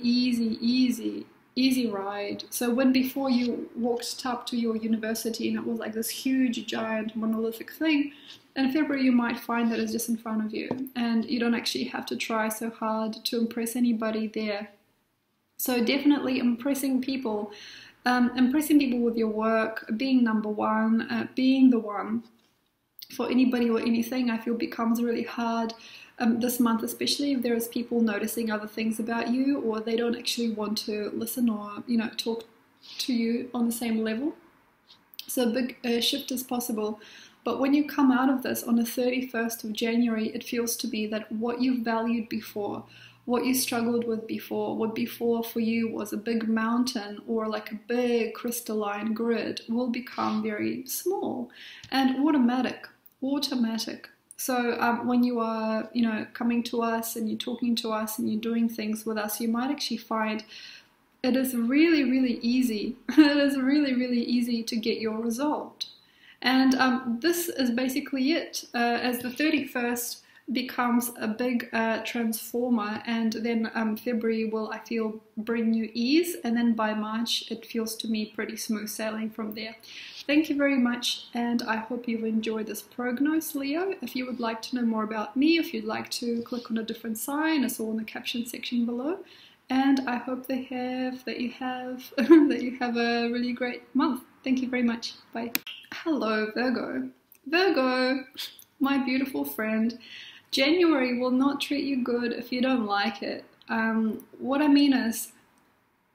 ride. So when before you walked up to your university and it was like this huge giant monolithic thing, in February you might find that it's just in front of you and you don't actually have to try so hard to impress anybody there. So definitely impressing people with your work, being number one, being the one for anybody or anything, I feel becomes really hard this month, especially if there is people noticing other things about you, or they don't actually want to listen or talk to you on the same level. So a big shift is possible. But when you come out of this on the 31st of January, it feels to be that what you've valued before, what you struggled with before, what before for you was a big mountain or like a big crystalline grid, will become very small and automatic. So when you are, coming to us and you're talking to us and you're doing things with us, you might actually find it is really, really easy. It is really, really easy to get your result. And this is basically it. As the 31st becomes a big transformer, and then February will, I feel, bring you ease, and then by March it feels to me pretty smooth sailing from there. Thank you very much, and I hope you've enjoyed this prognosis, Leo. If you would like to know more about me, if you'd like to click on a different sign, it's all in the caption section below. And I hope that you have a really great month. Thank you very much. Bye. Hello, Virgo. Virgo, my beautiful friend. January will not treat you good if you don't like it. What I mean is,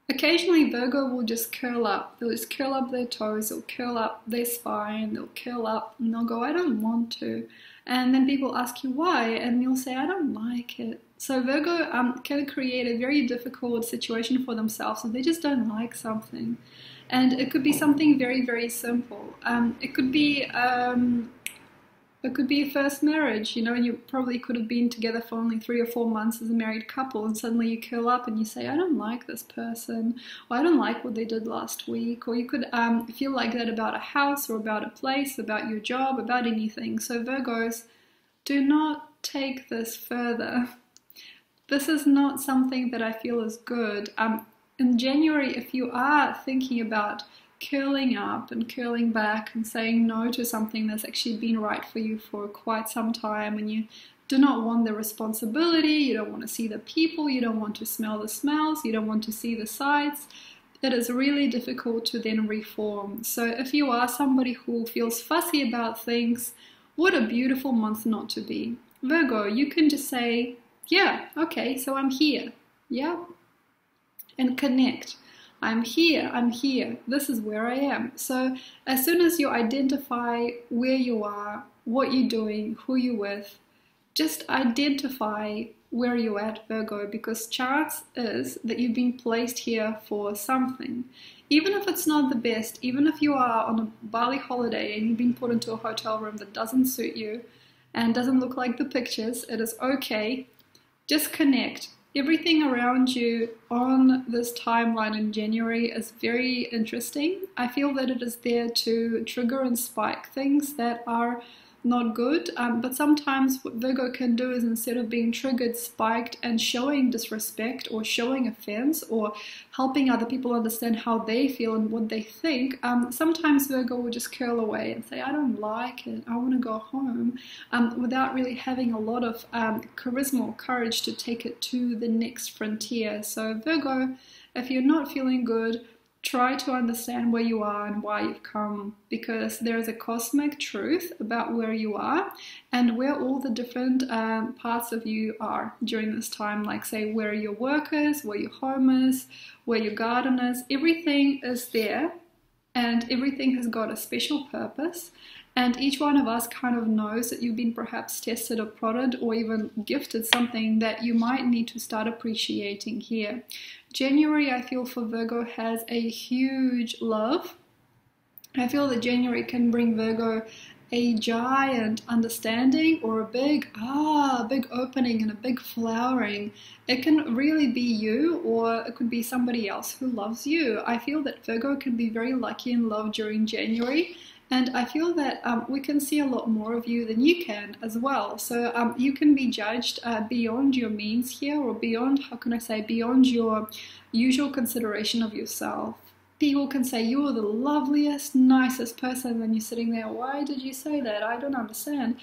occasionally Virgo will just curl up. They'll just curl up their toes, they'll curl up their spine, they'll curl up and they'll go, I don't want to. And then people ask you why, and you'll say, I don't like it. So Virgo can create a very difficult situation for themselves if they just don't like something. And it could be something very, very simple. It could be a first marriage, and you probably could have been together for only 3 or 4 months as a married couple, and suddenly you curl up and you say, I don't like this person, or I don't like what they did last week. Or you could feel like that about a house or about a place, about your job, about anything. So Virgos, do not take this further. This is not something that I feel is good. In January, if you are thinking about curling up and curling back and saying no to something that's actually been right for you for quite some time, and you do not want the responsibility, you don't want to see the people, you don't want to smell the smells, you don't want to see the sights, it is really difficult to then reform. So if you are somebody who feels fussy about things, what a beautiful month not to be. Virgo, you can just say, yeah, okay, so I'm here, yeah, and connect. I'm here, this is where I am. So as soon as you identify where you are, what you're doing, who you're with, just identify where you're at, Virgo, because chance is that you've been placed here for something. Even if it's not the best, even if you are on a Bali holiday and you've been put into a hotel room that doesn't suit you and doesn't look like the pictures, it is okay. Just connect. Everything around you on this timeline in January is very interesting. I feel that it is there to trigger and spike things that are not good, but sometimes what Virgo can do is, instead of being triggered, spiked, and showing disrespect or showing offense or helping other people understand how they feel and what they think, sometimes Virgo will just curl away and say, I don't like it, I want to go home, without really having a lot of charisma or courage to take it to the next frontier. So Virgo, if you're not feeling good, try to understand where you are and why you've come, because there's a cosmic truth about where you are and where all the different parts of you are during this time, like say where your work is, where your home is, where your garden is. Everything is there and everything has got a special purpose, And each one of us kind of knows that you've been perhaps tested or prodded or even gifted something that you might need to start appreciating here. January, I feel for Virgo, has a huge love. I feel that January can bring Virgo a giant understanding or a big opening and a big flowering. It can really be you, or it could be somebody else who loves you. I feel that Virgo can be very lucky in love during January. And I feel that we can see a lot more of you than you can as well. So you can be judged beyond your means here, or beyond, how can I say, beyond your usual consideration of yourself. People can say you're the loveliest, nicest person, and you're sitting there, why did you say that? I don't understand.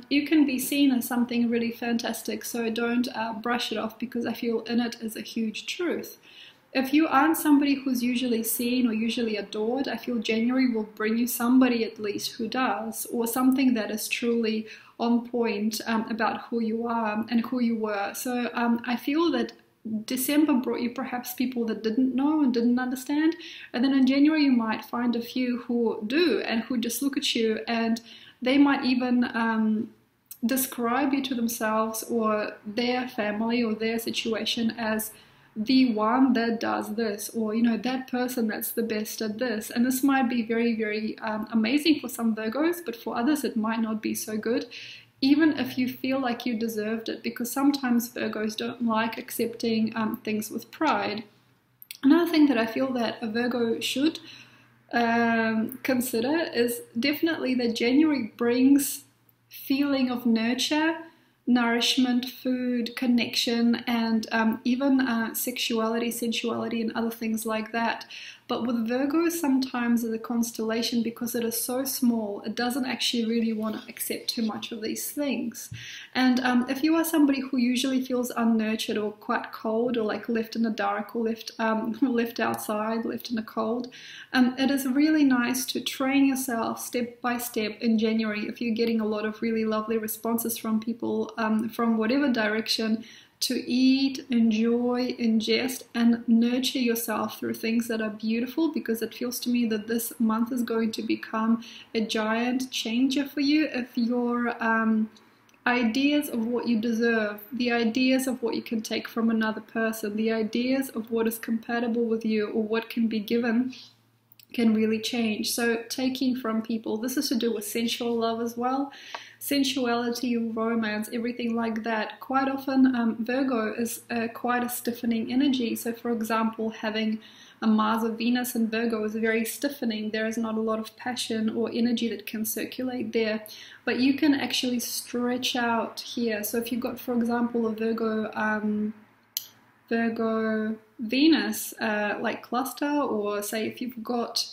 You can be seen as something really fantastic, so don't brush it off, because I feel in it is a huge truth. If you aren't somebody who's usually seen or usually adored, I feel January will bring you somebody at least who does, or something that is truly on point about who you are and who you were. So I feel that December brought you perhaps people that didn't know and didn't understand, and then in January you might find a few who do, and who just look at you, and they might even describe you to themselves or their family or their situation as the one that does this, or that person that's the best at this. And this might be very, very amazing for some Virgos, but for others it might not be so good, even if you feel like you deserved it, because sometimes Virgos don't like accepting things with pride. Another thing that I feel that a Virgo should consider is definitely that January brings feeling of nurture, nourishment, food, connection, and even sexuality, sensuality, and other things like that. But with Virgo, sometimes as a constellation, because it is so small, it doesn't actually really want to accept too much of these things. And if you are somebody who usually feels unnurtured or quite cold, or like left in the dark, or left outside, left in the cold, it is really nice to train yourself step by step in January. If you're getting a lot of really lovely responses from people from whatever direction, to eat, enjoy, ingest, and nurture yourself through things that are beautiful, because it feels to me that this month is going to become a giant changer for you. If your ideas of what you deserve, the ideas of what you can take from another person, the ideas of what is compatible with you or what can be given, can really change. So taking from people, this is to do with sensual love as well. Sensuality, romance, everything like that. Quite often Virgo is quite a stiffening energy. So for example, having a Mars or Venus in Virgo is very stiffening. There is not a lot of passion or energy that can circulate there, but you can actually stretch out here. So if you've got, for example, a Virgo Venus like cluster, or say if you've got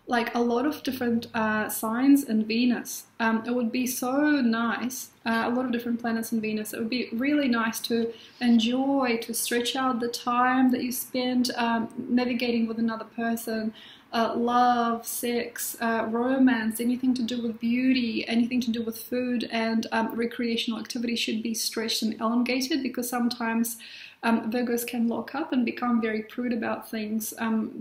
like a lot of different signs in Venus, it would be so nice, a lot of different planets in Venus, it would be really nice to enjoy, to stretch out the time that you spend navigating with another person. Love, sex, romance, anything to do with beauty, anything to do with food and recreational activity should be stretched and elongated, because sometimes Virgos can lock up and become very prude about things.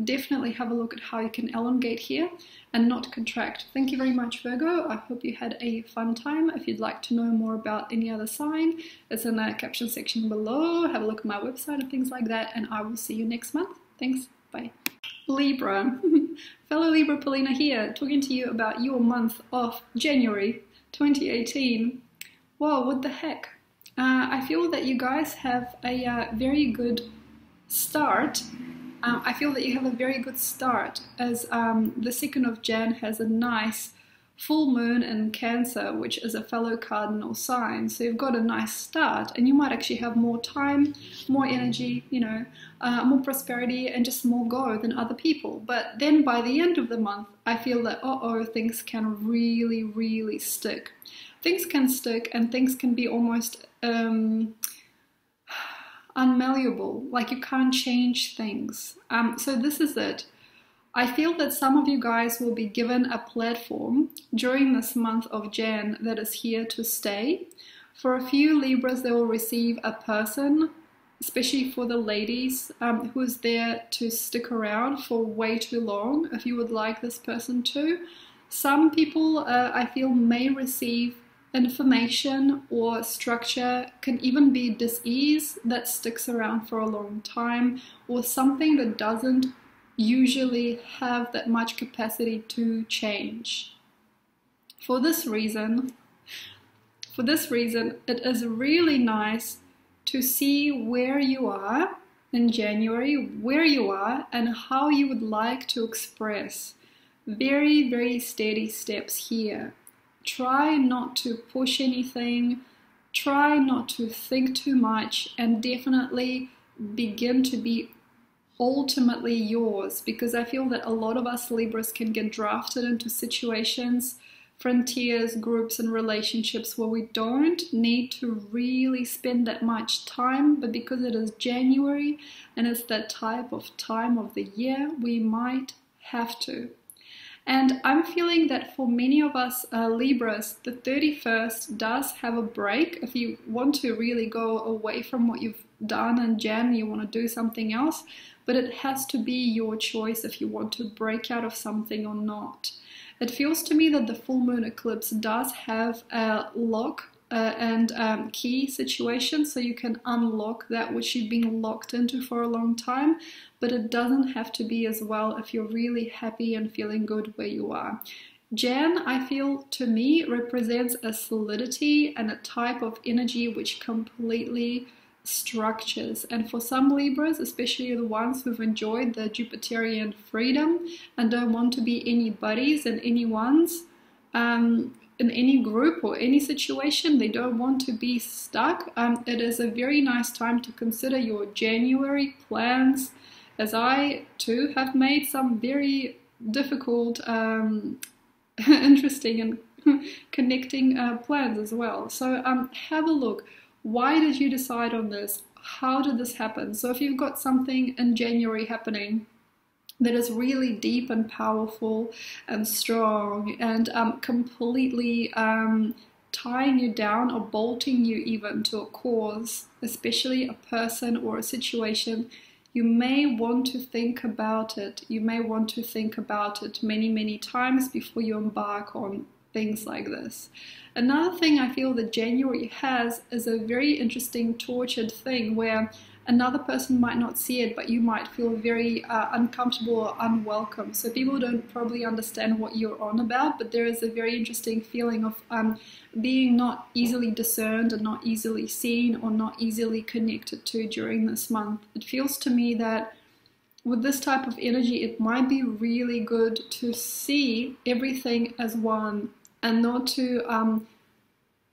Definitely have a look at how you can elongate here and not contract. Thank you very much, Virgo. I hope you had a fun time. If you'd like to know more about any other sign, it's in the caption section below. Have a look at my website and things like that, and I will see you next month. Thanks. Bye. Libra. Fellow Libra, Polina here, talking to you about your month of January 2018. Whoa, what the heck? I feel that you guys have a very good start. I feel that you have a very good start, as the 2nd of Jan has a nice full moon in Cancer, which is a fellow cardinal sign. So you've got a nice start, and you might actually have more time, more energy, more prosperity, and just more go than other people. But then by the end of the month, I feel that, things can really, really stick. Things can stick, and things can be almost unmalleable, like you can't change things. So this is it. I feel that some of you guys will be given a platform during this month of Jan that is here to stay. For a few Libras, they will receive a person especially for the ladies, who is there to stick around for way too long, if you would like this person to. Some people, I feel, may receive information or structure, can even be dis-ease that sticks around for a long time, or something that doesn't usually have that much capacity to change. For this reason, it is really nice to see where you are in January, where you are, and how you would like to express. Very, very steady steps here. Try not to push anything, try not to think too much, and definitely begin to be ultimately yours, because I feel that a lot of us Libras can get drafted into situations, frontiers, groups, and relationships where we don't need to really spend that much time, but because it is January and it's that type of time of the year, we might have to. And I'm feeling that for many of us Libras, the 31st does have a break. If you want to really go away from what you've done in Jan, you want to do something else, but it has to be your choice if you want to break out of something or not. It feels to me that the full moon eclipse does have a lock and key situation, so you can unlock that which you've been locked into for a long time, but it doesn't have to be as well if you're really happy and feeling good where you are. Jan, I feel, to me, represents a solidity and a type of energy which completely structures. And for some Libras, especially the ones who've enjoyed the Jupiterian freedom and don't want to be any buddies and anyone's in any group or any situation, they don't want to be stuck, it is a very nice time to consider your January plans, as I too have made some very difficult, interesting and connecting plans as well. So have a look. Why did you decide on this? How did this happen? So if you've got something in January happening that is really deep and powerful and strong and completely tying you down or bolting you even to a cause, especially a person or a situation, you may want to think about it. You may want to think about it many, many times before you embark on things like this. Another thing I feel that January has is a very interesting tortured thing where another person might not see it, but you might feel very uncomfortable or unwelcome. So people don't probably understand what you're on about, but there is a very interesting feeling of being not easily discerned and not easily seen or not easily connected to during this month. It feels to me that with this type of energy, it might be really good to see everything as one and not to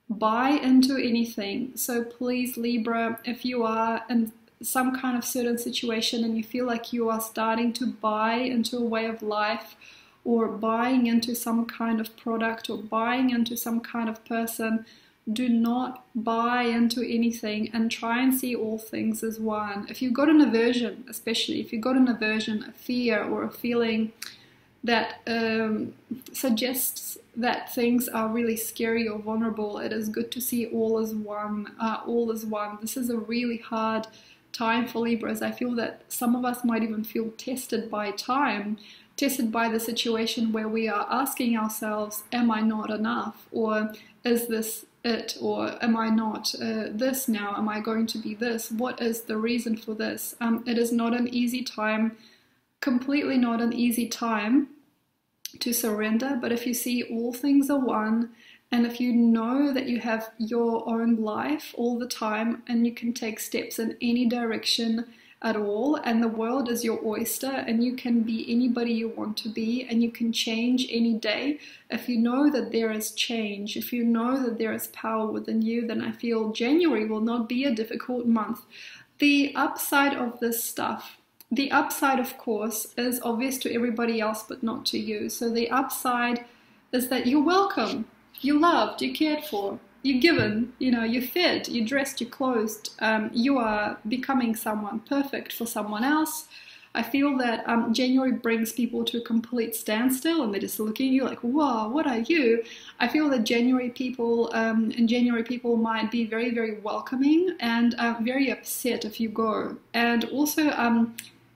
buy into anything. So please, Libra, if you are in some kind of certain situation and you feel like you are starting to buy into a way of life or buying into some kind of product or buying into some kind of person, do not buy into anything and try and see all things as one. If you've got an aversion, especially if you've got an aversion, a fear or a feeling that suggests that things are really scary or vulnerable, it is good to see all as one, all as one. This is a really hard time for Libras. I feel that some of us might even feel tested by time, tested by the situation where we are asking ourselves, am I not enough? Or is this it? Or am I not this now? Am I going to be this? What is the reason for this? It is not an easy time, completely not an easy time to surrender, but if you see all things are one, and if you know that you have your own life all the time and you can take steps in any direction at all, and the world is your oyster and you can be anybody you want to be and you can change any day, if you know that there is change, if you know that there is power within you, then I feel January will not be a difficult month. The upside of this stuff, the upside, of course, is obvious to everybody else but not to you. So the upside is that you're welcome, you're loved, you're cared for, you're given, you know, you're fed, you're dressed, you're clothed, you are becoming someone perfect for someone else. I feel that January brings people to a complete standstill and they're just looking at you like, wow, what are you? I feel that January people might be very, very welcoming and very upset if you go. And also,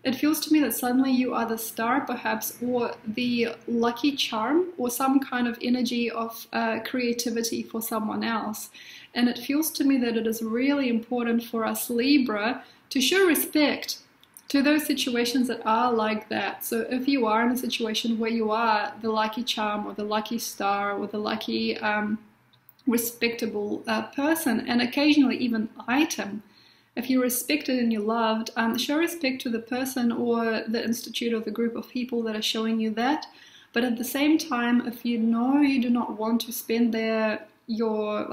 it feels to me that suddenly you are the star, perhaps, or the lucky charm, or some kind of energy of creativity for someone else. And it feels to me that it is really important for us Libra to show respect to those situations that are like that. So if you are in a situation where you are the lucky charm or the lucky star or the lucky respectable person, and occasionally even item, if you're respected and you're loved, show respect to the person or the institute or the group of people that are showing you that. But at the same time, if you know you do not want to spend your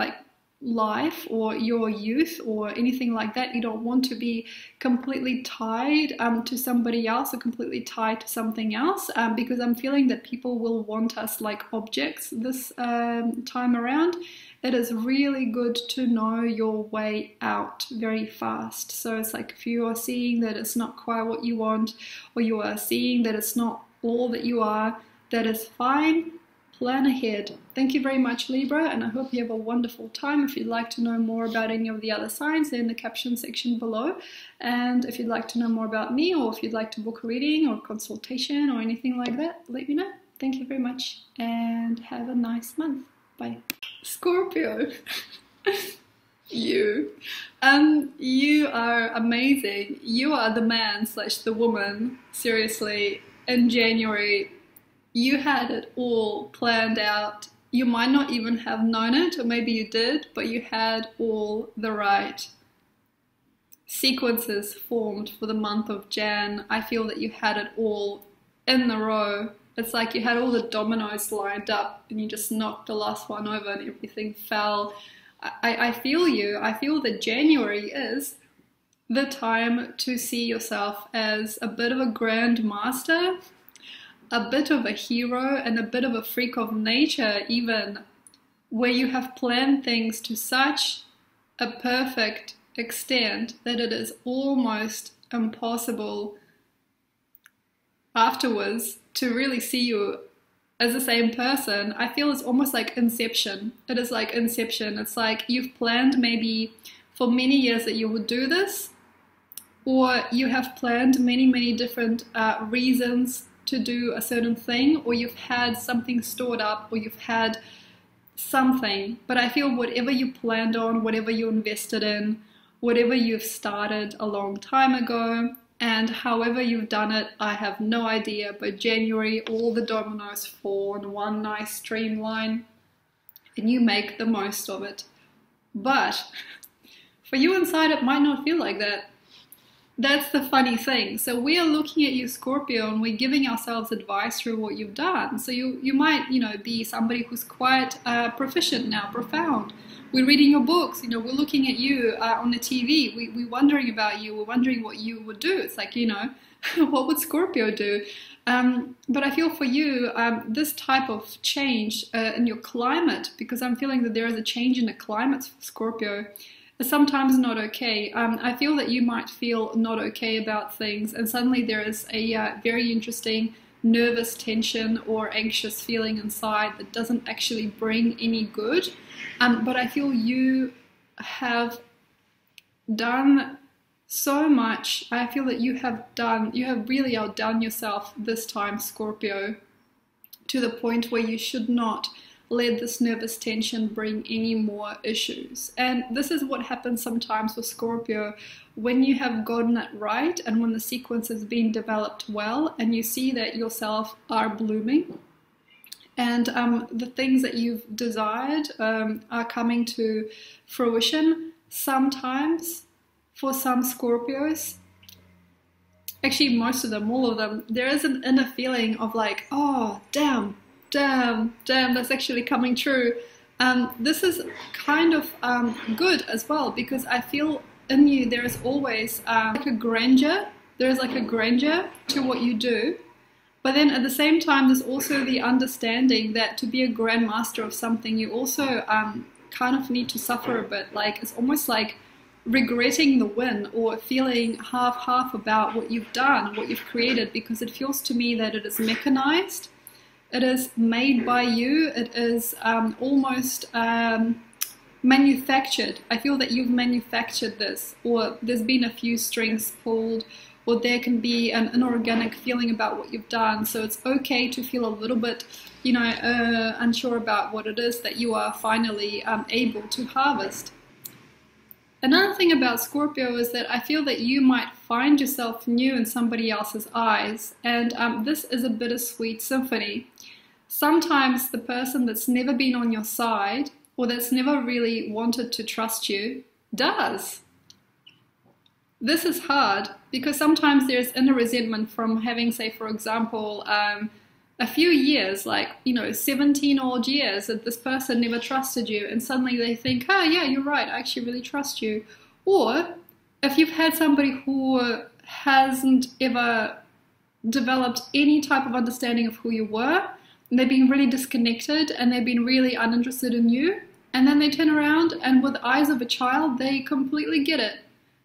life or your youth or anything like that, you don't want to be completely tied to somebody else or completely tied to something else, because I'm feeling that people will want us like objects this time around. It is really good to know your way out very fast. So it's like if you are seeing that it's not quite what you want, or you are seeing that it's not all that you are, that is fine. Plan ahead. Thank you very much, Libra, and I hope you have a wonderful time. If you'd like to know more about any of the other signs, they're in the caption section below. And if you'd like to know more about me, or if you'd like to book a reading or consultation or anything like that, let me know. Thank you very much, and have a nice month. Bye. Scorpio. You are amazing. You are the man / the woman, seriously. In January, you had it all planned out. You might not even have known it, or maybe you did, but you had all the right sequences formed for the month of Jan. I feel that you had it all in the row. It's like you had all the dominoes lined up and you just knocked the last one over and everything fell. I feel you. I feel that January is the time to see yourself as a bit of a grand master, a bit of a hero, and a bit of a freak of nature even, where you have planned things to such a perfect extent that it is almost impossible afterwards to really see you as the same person. I feel it's almost like Inception. It is like Inception. It's like you've planned maybe for many years that you would do this, or you have planned many different reasons to do a certain thing, or you've had something stored up, or you've had something. But I feel whatever you planned on, whatever you invested in, whatever you've started a long time ago, and however you've done it, I have no idea, but January, all the dominoes fall in one nice streamline, and you make the most of it. But for you inside, it might not feel like that. That's the funny thing. So we are looking at you, Scorpio, and we're giving ourselves advice through what you've done. So you might, be somebody who's quite proficient now, profound. We're reading your books, we're looking at you on the TV, we're wondering about you, we're wondering what you would do. It's like, what would Scorpio do? But I feel for you, this type of change in your climate, because I'm feeling that there is a change in the climate for Scorpio, is sometimes not okay. I feel that you might feel not okay about things, and suddenly there is a very interesting nervous tension or anxious feeling inside that doesn't actually bring any good. But I feel you have done so much. I feel that you have really outdone yourself this time, Scorpio, to the point where you should not let this nervous tension bring any more issues. And this is what happens sometimes with Scorpio when you have gotten it right and when the sequence has been developed well and you see that yourself are blooming and the things that you've desired are coming to fruition. Sometimes for some Scorpios, actually most of them, all of them, there is an inner feeling of like, oh damn, that's actually coming true. This is kind of good as well, because I feel in you there is always like a grandeur. There is like a grandeur to what you do, but then at the same time there's also the understanding that to be a grandmaster of something you also kind of need to suffer a bit. Like it's almost like regretting the win or feeling half-half about what you've done, what you've created, because it feels to me that it is mechanized, it is made by you, it is almost manufactured. I feel that you've manufactured this, or there's been a few strings pulled, or there can be an inorganic feeling about what you've done. So it's okay to feel a little bit, you know, unsure about what it is that you are finally able to harvest. Another thing about Scorpio is that I feel that you might find yourself new in somebody else's eyes, and this is a bittersweet symphony. Sometimes the person that's never been on your side, or that's never really wanted to trust you, does. This is hard because sometimes there's inner resentment from having, say, for example, a few years, like, you know, 17 odd years that this person never trusted you, and suddenly they think, oh yeah, you're right, I actually really trust you. Or if you've had somebody who hasn't ever developed any type of understanding of who you were, and they've been really disconnected and they've been really uninterested in you, and then they turn around and with the eyes of a child, they completely get it.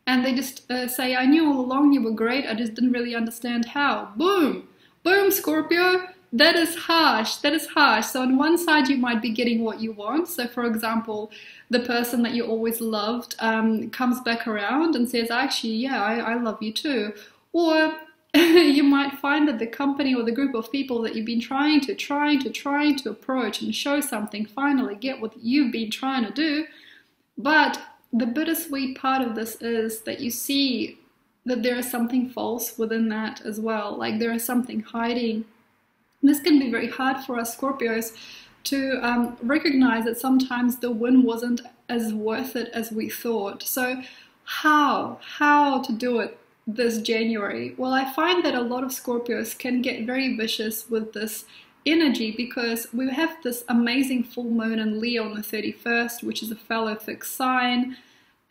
And they just say, I knew all along you were great, I just didn't really understand how. Boom! Boom, Scorpio! That is harsh. That is harsh. So on one side, you might be getting what you want. So for example, the person that you always loved comes back around and says, actually, yeah, I love you too. Or you might find that the company or the group of people that you've been trying to approach and show something finally get what you've been trying to do. But the bittersweet part of this is that you see that there is something false within that as well. Like there is something hiding. This can be very hard for us Scorpios to recognize that sometimes the win wasn't as worth it as we thought. So how to do it this January? Well, I find that a lot of Scorpios can get very vicious with this energy because we have this amazing full moon in Leo on the 31st, which is a fellow fixed sign.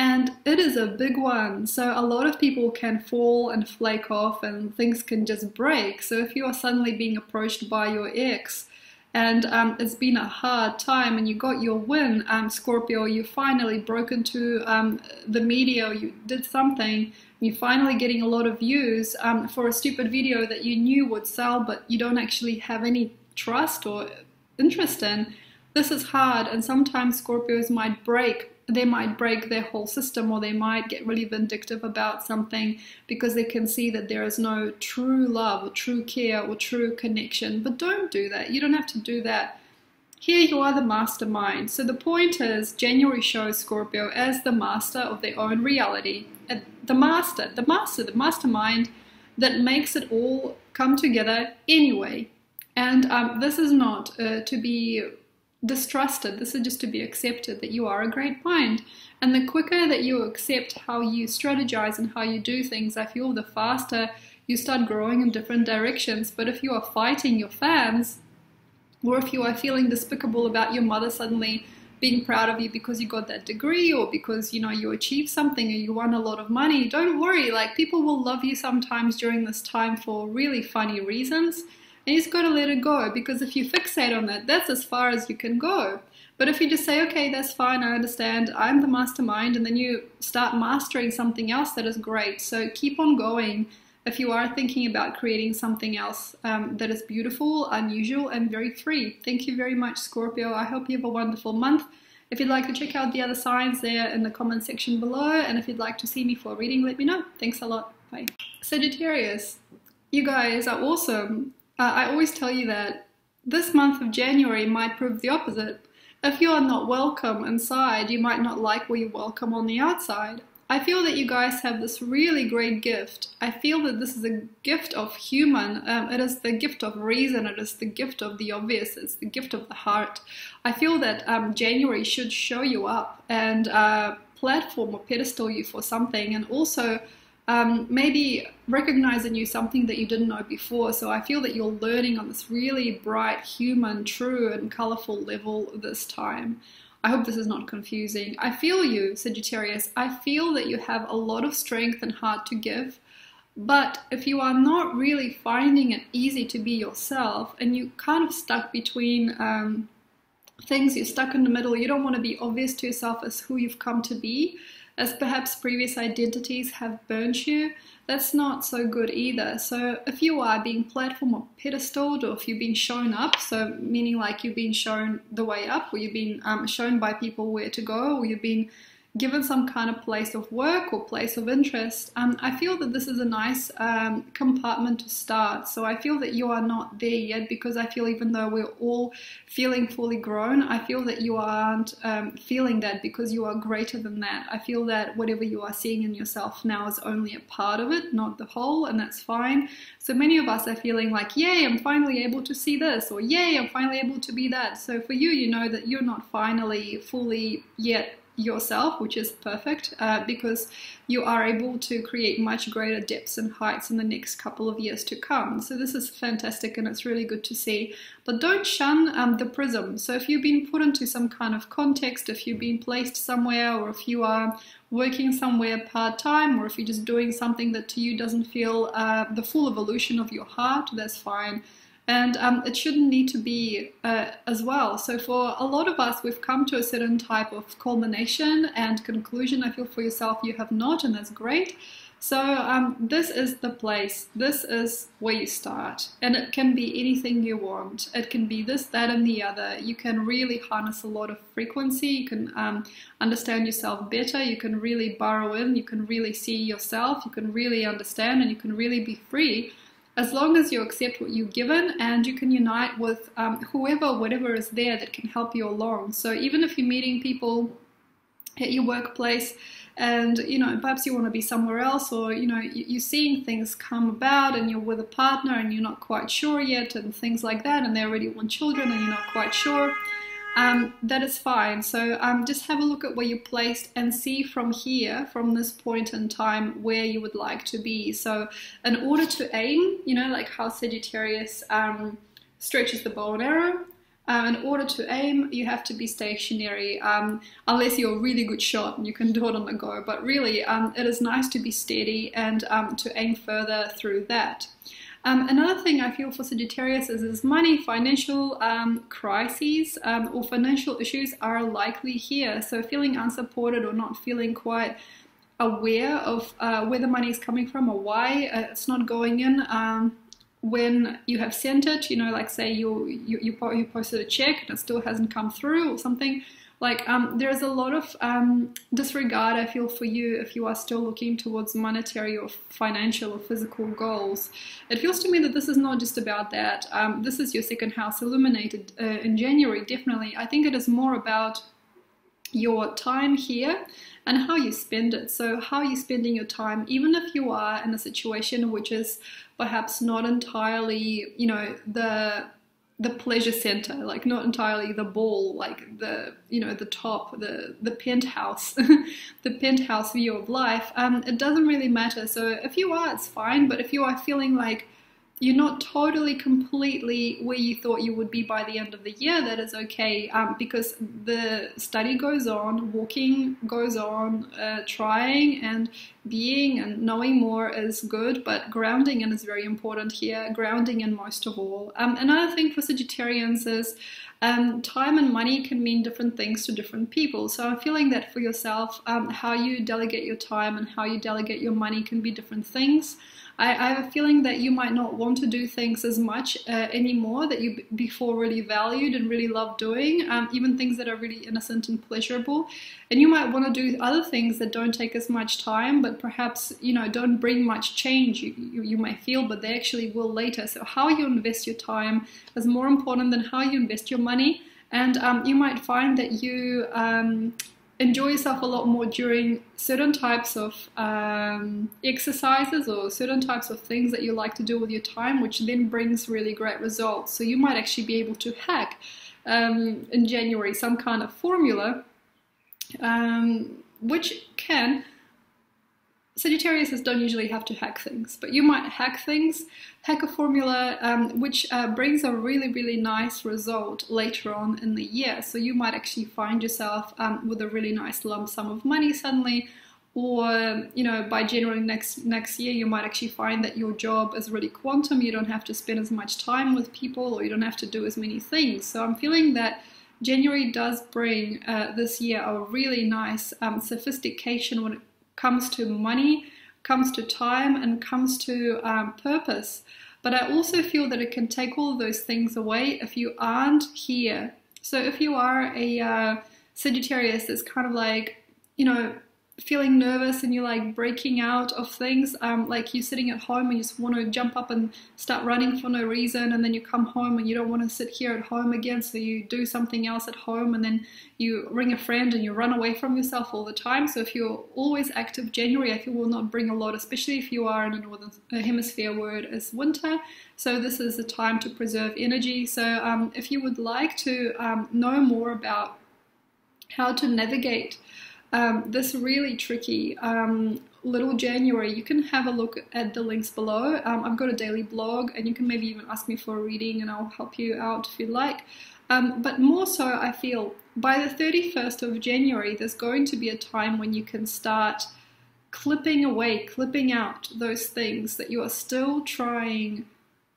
And it is a big one, so a lot of people can fall and flake off and things can just break. So if you are suddenly being approached by your ex and it's been a hard time and you got your win, Scorpio, you finally broke into the media, or you did something, you're finally getting a lot of views for a stupid video that you knew would sell but you don't actually have any trust or interest in. This is hard, and sometimes Scorpios might break. They might break their whole system, or they might get really vindictive about something because they can see that there is no true love or true care or true connection. But don't do that. You don't have to do that. Here you are the mastermind. So the point is, January shows Scorpio as the master of their own reality. The mastermind that makes it all come together anyway. And this is not to be distrusted. This is just to be accepted that you are a great mind. And the quicker that you accept how you strategize and how you do things, I feel the faster you start growing in different directions. But if you are fighting your fans, or if you are feeling despicable about your mother suddenly being proud of you because you got that degree, or because, you know, you achieved something or you won a lot of money, don't worry. Like, people will love you sometimes during this time for really funny reasons. And you just got to let it go, because if you fixate on that, that's as far as you can go. But if you just say, okay, that's fine, I understand, I'm the mastermind, and then you start mastering something else, that is great. So keep on going if you are thinking about creating something else that is beautiful, unusual, and very free. Thank you very much, Scorpio. I hope you have a wonderful month. If you'd like to check out the other signs, there in the comment section below. And if you'd like to see me for a reading, let me know. Thanks a lot. Bye. Sagittarius, you guys are awesome. I always tell you that this month of January might prove the opposite. If you are not welcome inside, you might not like where you're welcome on the outside. I feel that you guys have this really great gift. I feel that this is a gift of human. It is the gift of reason. It is the gift of the obvious. It's the gift of the heart. I feel that January should show you up and platform or pedestal you for something, and also maybe recognize in you something that you didn't know before. So I feel that you're learning on this really bright, human, true, and colorful level this time. I hope this is not confusing. I feel you, Sagittarius. I feel that you have a lot of strength and heart to give, but if you are not really finding it easy to be yourself, and you kind of stuck between things. You're stuck in the middle. You don't want to be obvious to yourself as who you've come to be, as perhaps previous identities have burnt you. That's not so good either. So if you are being platformed or pedestaled, or if you're being shown up, so meaning like you're being shown the way up, or you're being shown by people where to go, or you're being given some kind of place of work or place of interest, I feel that this is a nice compartment to start. So I feel that you are not there yet, because I feel even though we're all feeling fully grown, I feel that you aren't feeling that, because you are greater than that. I feel that whatever you are seeing in yourself now is only a part of it, not the whole, and that's fine. So many of us are feeling like, yay, I'm finally able to see this, or yay, I'm finally able to be that. So for you, you know that you're not finally fully yet yourself, which is perfect, because you are able to create much greater depths and heights in the next couple of years to come. So this is fantastic, and it's really good to see. But don't shun the prism. So if you've been put into some kind of context, if you've been placed somewhere, or if you are working somewhere part-time, or if you're just doing something that to you doesn't feel the full evolution of your heart, that's fine. And it shouldn't need to be as well. So for a lot of us, we've come to a certain type of culmination and conclusion. I feel for yourself you have not, and that's great. So this is the place. This is where you start. And it can be anything you want. It can be this, that, and the other. You can really harness a lot of frequency. You can understand yourself better. You can really burrow in. You can really see yourself. You can really understand, and you can really be free, as long as you accept what you're given, and you can unite with whoever, whatever is there that can help you along. So even if you're meeting people at your workplace, and perhaps you want to be somewhere else, or you're seeing things come about, and you're with a partner and you're not quite sure yet, and things like that, and they already want children and you're not quite sure, that is fine. So just have a look at where you're placed and see from here, from this point in time, where you would like to be. So in order to aim, like how Sagittarius stretches the bow and arrow, in order to aim, you have to be stationary, unless you're a really good shot and you can do it on the go. But really, it is nice to be steady and to aim further through that. Another thing I feel for Sagittarius is money, financial crises or financial issues are likely here. So feeling unsupported, or not feeling quite aware of where the money is coming from, or why it's not going in when you have sent it. Like say you posted a check and it still hasn't come through or something. Like there's a lot of disregard, I feel, for you if you are still looking towards monetary or financial or physical goals. It feels to me that this is not just about that. This is your second house illuminated in January, definitely. I think it is more about your time here and how you spend it. So how you're spending your time, even if you are in a situation which is perhaps not entirely, the pleasure center, like not entirely the ball, like the top, the penthouse, the penthouse view of life. It doesn't really matter. So if you are, it's fine. But if you are feeling like you're not totally, completely where you thought you would be by the end of the year, that is okay, because the study goes on, walking goes on, trying and being and knowing more is good, but grounding in is very important here, grounding in most of all. Another thing for Sagittarians is time and money can mean different things to different people. So I'm feeling that for yourself, how you delegate your time and how you delegate your money can be different things. I have a feeling that you might not want to do things as much anymore that you before really valued and really loved doing, even things that are really innocent and pleasurable. And you might want to do other things that don't take as much time, but perhaps, don't bring much change, you may feel, but they actually will later. So how you invest your time is more important than how you invest your money. And you might find that you enjoy yourself a lot more during certain types of exercises or certain types of things that you like to do with your time, which then brings really great results. So you might actually be able to hack in January some kind of formula, which can... Sagittarius don't usually have to hack things, but you might hack things, hack a formula which brings a really, really nice result later on in the year. So you might actually find yourself with a really nice lump sum of money suddenly, or by January next year you might actually find that your job is really quantum. You don't have to spend as much time with people, or you don't have to do as many things. So I'm feeling that January does bring this year a really nice sophistication when it comes to money, comes to time, and comes to purpose. But I also feel that it can take all of those things away if you aren't here. So if you are a Sagittarius that's kind of like, you know, feeling nervous and you're like breaking out of things, like you're sitting at home and you just want to jump up and start running for no reason, and then you come home and you don't want to sit here at home again, so you do something else at home, and then you ring a friend and you run away from yourself all the time. So if you're always active, January I feel will not bring a lot, especially if you are in a northern hemisphere where it is winter. So this is the time to preserve energy. So if you would like to know more about how to navigate this really tricky little January, you can have a look at the links below. I've got a daily blog, and you can maybe even ask me for a reading and I'll help you out if you'd like. But more so, I feel by the 31st of January, there's going to be a time when you can start clipping out those things that you are still trying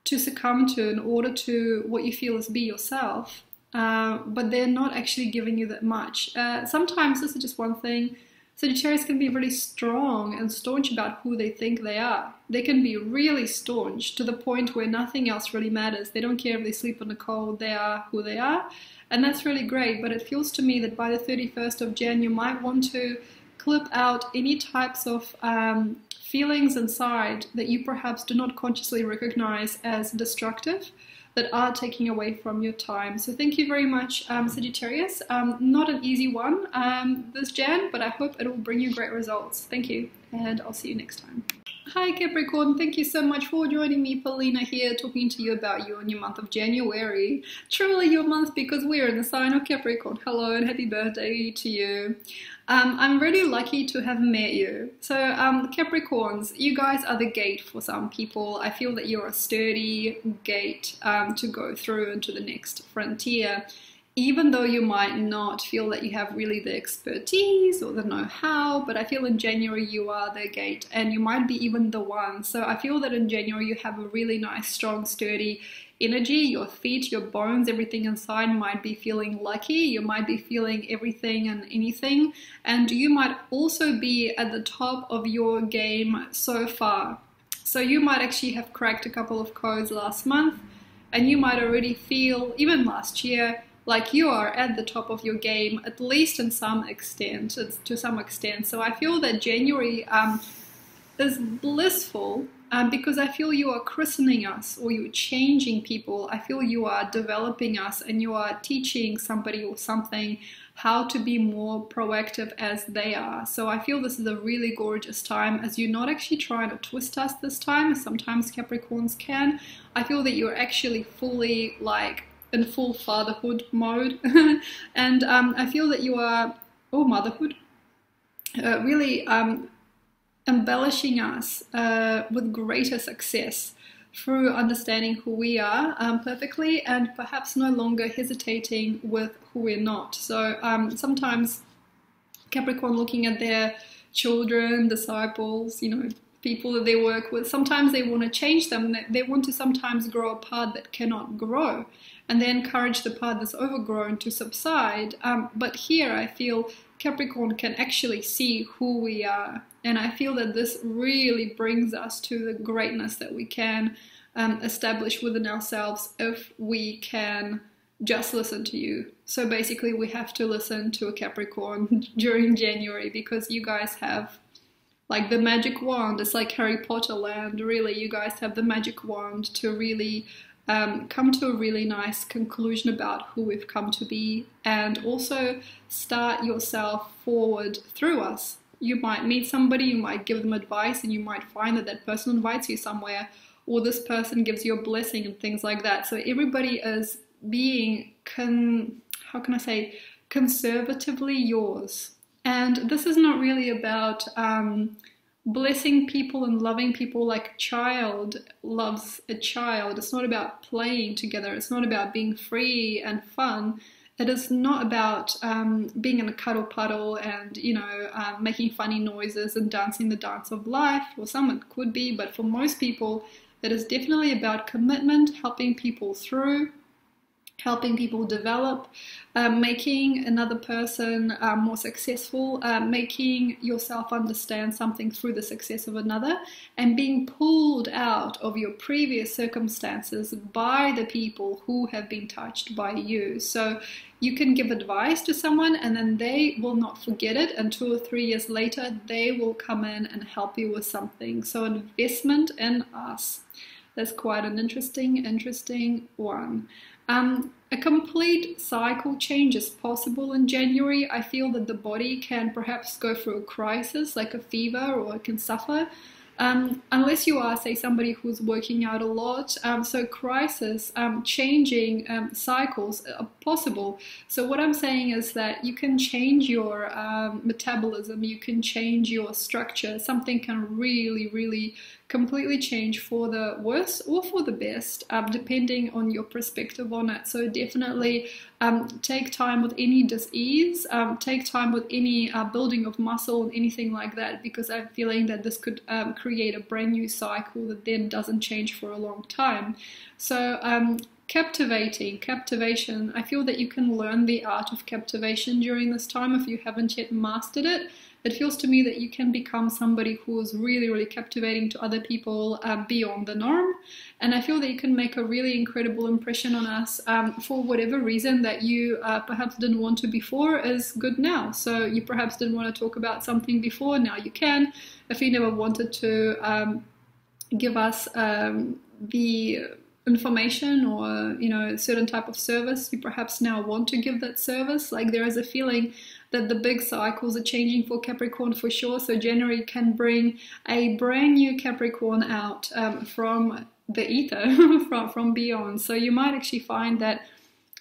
to succumb to in order to what you feel is be yourself. But they're not actually giving you that much. Sometimes this is just one thing. Sagittarius can be really strong and staunch about who they think they are. They can be really staunch to the point where nothing else really matters. They don't care if they sleep in the cold, they are who they are. And that's really great, but it feels to me that by the 31st of Jan, you might want to clip out any types of feelings inside that you perhaps do not consciously recognize as destructive, that are taking away from your time. So thank you very much, Sagittarius. Not an easy one this Jan, but I hope it will bring you great results. Thank you, and I'll see you next time. Hi Capricorn, thank you so much for joining me. Polina here, talking to you about you and your month of January. Truly your month, because we're in the sign of Capricorn. Hello and happy birthday to you. I'm really lucky to have met you. So Capricorns, you guys are the gate for some people. I feel that you're a sturdy gate to go through into the next frontier. Even though you might not feel that you have really the expertise or the know-how, but I feel in January you are the gate, and you might be even the one. So I feel that in January you have a really nice, strong, sturdy energy. Your feet, your bones, everything inside might be feeling lucky. You might be feeling everything and anything. And you might also be at the top of your game so far. So you might actually have cracked a couple of codes last month, and you might already feel, even last year, like you are at the top of your game, at least in some extent, to some extent. So I feel that January is blissful because I feel you are christening us, or you're changing people. I feel you are developing us, and you are teaching somebody or something how to be more proactive as they are. So I feel this is a really gorgeous time, as you're not actually trying to twist us this time, as sometimes Capricorns can. I feel that you're actually fully like in full fatherhood mode. And I feel that you are, or motherhood, really embellishing us with greater success through understanding who we are perfectly, and perhaps no longer hesitating with who we're not. So sometimes Capricorn, looking at their children, disciples, you know, people that they work with, sometimes they want to change them. They want to sometimes grow a part that cannot grow, and they encourage the part that's overgrown to subside. But here I feel Capricorn can actually see who we are, and I feel that this really brings us to the greatness that we can establish within ourselves if we can just listen to you. So basically we have to listen to a Capricorn during January, because you guys have like the magic wand. It's like Harry Potter land, really. You guys have the magic wand to really come to a really nice conclusion about who we've come to be, and also start yourself forward through us. You might meet somebody, you might give them advice, and you might find that that person invites you somewhere, or this person gives you a blessing and things like that. So everybody is being, how can I say, conservatively yours. And this is not really about blessing people and loving people like a child loves a child. It's not about playing together. It's not about being free and fun. It is not about being in a cuddle puddle and, you know, making funny noises and dancing the dance of life. For some it could be, but for most people it is definitely about commitment, helping people through, helping people develop, making another person more successful, making yourself understand something through the success of another, and being pulled out of your previous circumstances by the people who have been touched by you. So you can give advice to someone and then they will not forget it, and 2 or 3 years later they will come in and help you with something. So investment in us. That's quite an interesting one. A complete cycle change is possible in January. I feel that the body can perhaps go through a crisis, like a fever, or it can suffer. Unless you are, say, somebody who's working out a lot. So crisis, changing cycles are possible. So what I'm saying is that you can change your metabolism, you can change your structure. Something can really completely change for the worse or for the best, depending on your perspective on it. So definitely take time with any disease, take time with any building of muscle, anything like that, because I'm feeling that this could create a brand new cycle that then doesn't change for a long time. So captivation, I feel that you can learn the art of captivation during this time if you haven't yet mastered it. It feels to me that you can become somebody who is really captivating to other people beyond the norm. And I feel that you can make a really incredible impression on us for whatever reason that you perhaps didn't want to before is good now. So you perhaps didn't want to talk about something before, now you can. If you never wanted to give us the information or, you know, a certain type of service, you perhaps now want to give that service. Like, there is a feeling that the big cycles are changing for Capricorn for sure. So January can bring a brand new Capricorn out from the ether, from beyond. So you might actually find that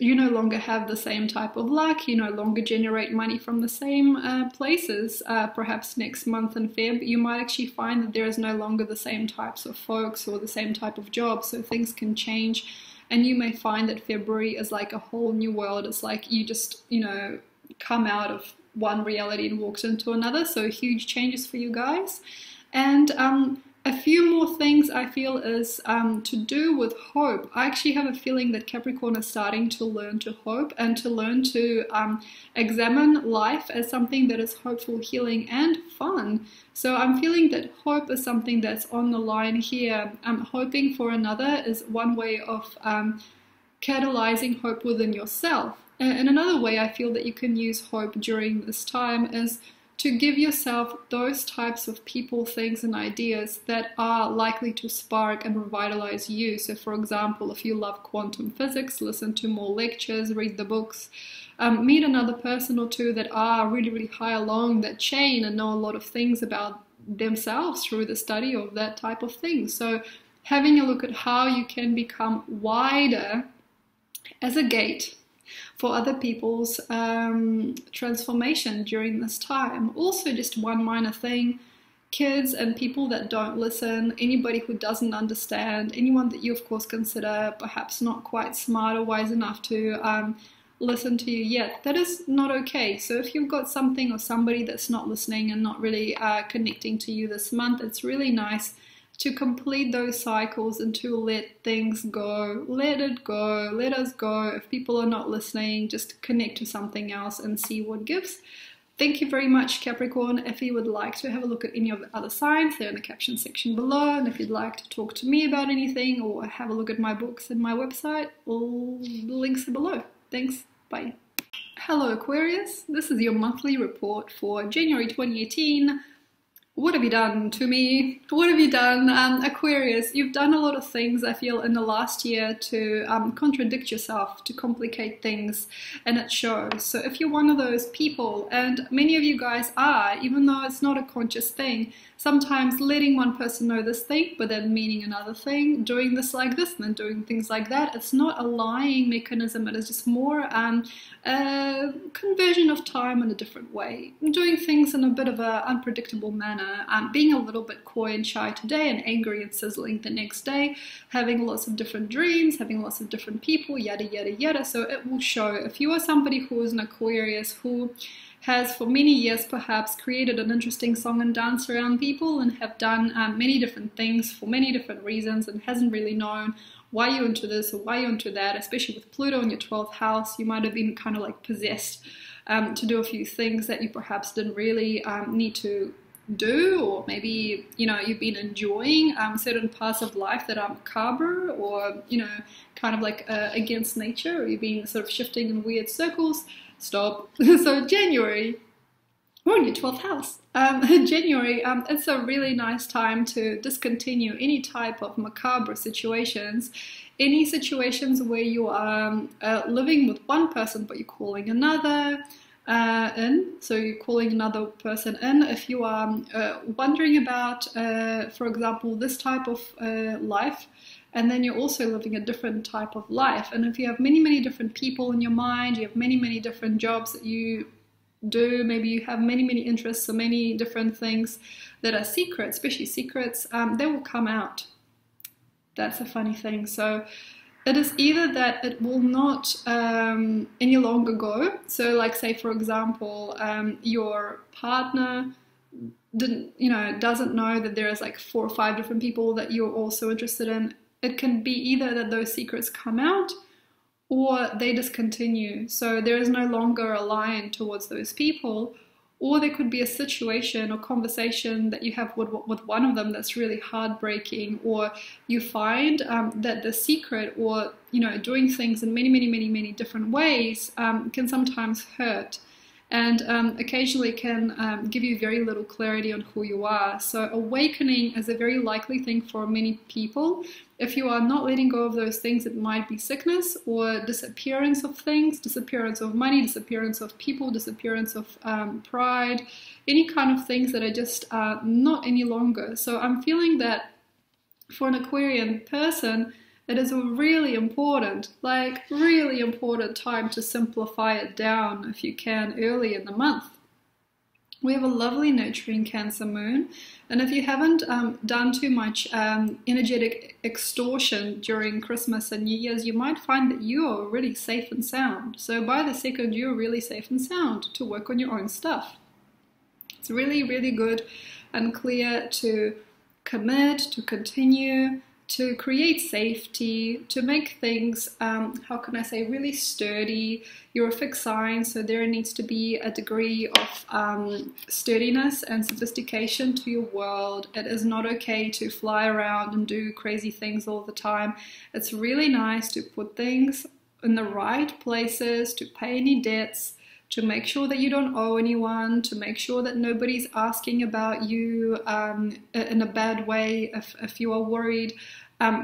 you no longer have the same type of luck, you no longer generate money from the same places. Perhaps next month in Feb, you might actually find that there is no longer the same types of folks or the same type of jobs, so things can change. And you may find that February is like a whole new world. It's like you just, you know, come out of one reality and walked into another. So huge changes for you guys. And a few more things I feel is to do with hope. I actually have a feeling that Capricorn is starting to learn to hope and to learn to examine life as something that is hopeful, healing, and fun. So I'm feeling that hope is something that's on the line here. Hoping for another is one way of catalyzing hope within yourself. And another way I feel that you can use hope during this time is to give yourself those types of people, things, and ideas that are likely to spark and revitalize you. So for example, if you love quantum physics, listen to more lectures, read the books, meet another person or two that are really high along that chain and know a lot of things about themselves through the study of that type of thing. So having a look at how you can become wider as a gate for other people's transformation during this time. Also, just one minor thing, kids and people that don't listen, anybody who doesn't understand, anyone that you of course consider perhaps not quite smart or wise enough to listen to you yet, that is not okay. So if you've got something or somebody that's not listening and not really connecting to you this month, it's really nice to complete those cycles and to let things go. Let it go, let us go. If people are not listening, just connect to something else and see what gives. Thank you very much, Capricorn. If you would like to have a look at any of the other signs, they're in the caption section below. And if you'd like to talk to me about anything or have a look at my books and my website, all the links are below. Thanks, bye. Hello, Aquarius. This is your monthly report for January 2018. What have you done to me? What have you done? Aquarius, you've done a lot of things, I feel, in the last year to contradict yourself, to complicate things, and it shows. So if you're one of those people, and many of you guys are, even though it's not a conscious thing, sometimes letting one person know this thing, but then meaning another thing, doing this like this, and then doing things like that, it's not a lying mechanism, it is just more a conversion of time in a different way, doing things in a bit of an unpredictable manner. Being a little bit coy and shy today and angry and sizzling the next day, having lots of different dreams, having lots of different people, yada yada yada. So it will show. If you are somebody who is an Aquarius who has for many years perhaps created an interesting song and dance around people and have done many different things for many different reasons and hasn't really known why you're into this or why you're into that, especially with Pluto in your 12th house. You might have been kind of like possessed to do a few things that you perhaps didn't really need to do, or maybe, you know, you've been enjoying certain parts of life that are macabre, or, you know, kind of like against nature, or you've been sort of shifting in weird circles. Stop. So January, we're in your 12th house. January, it's a really nice time to discontinue any type of macabre situations, any situations where you are living with one person but you're calling another in, so you're calling another person in. If you are wondering about, for example, this type of life, and then you're also living a different type of life, and if you have many, many different people in your mind, you have many, many different jobs that you do, maybe you have many, many interests, so many different things that are secret, especially secrets, they will come out. That's a funny thing. So it is either that it will not any longer go. So like, say for example, your partner doesn't know that there's like 4 or 5 different people that you're also interested in. It can be either that those secrets come out or they discontinue. So there is no longer a line towards those people, or there could be a situation or conversation that you have with one of them that's really heartbreaking, or you find that the secret, or, you know, doing things in many, many, many, many different ways can sometimes hurt, and occasionally can give you very little clarity on who you are. So awakening is a very likely thing for many people. If you are not letting go of those things, it might be sickness or disappearance of things, disappearance of money, disappearance of people, disappearance of pride, any kind of things that are just not any longer. So I'm feeling that for an Aquarian person, it is a really important, like really important time to simplify it down if you can early in the month. We have a lovely nurturing Cancer moon, and if you haven't done too much energetic extortion during Christmas and New Year's, you might find that you are really safe and sound. So by the second, you're really safe and sound to work on your own stuff. It's really, really good and clear to commit, to continue, to create safety, to make things, how can I say, really sturdy. You're a fixed sign, so there needs to be a degree of sturdiness and sophistication to your world. It is not okay to fly around and do crazy things all the time. It's really nice to put things in the right places, to pay any debts, to make sure that you don't owe anyone, to make sure that nobody's asking about you in a bad way if you are worried,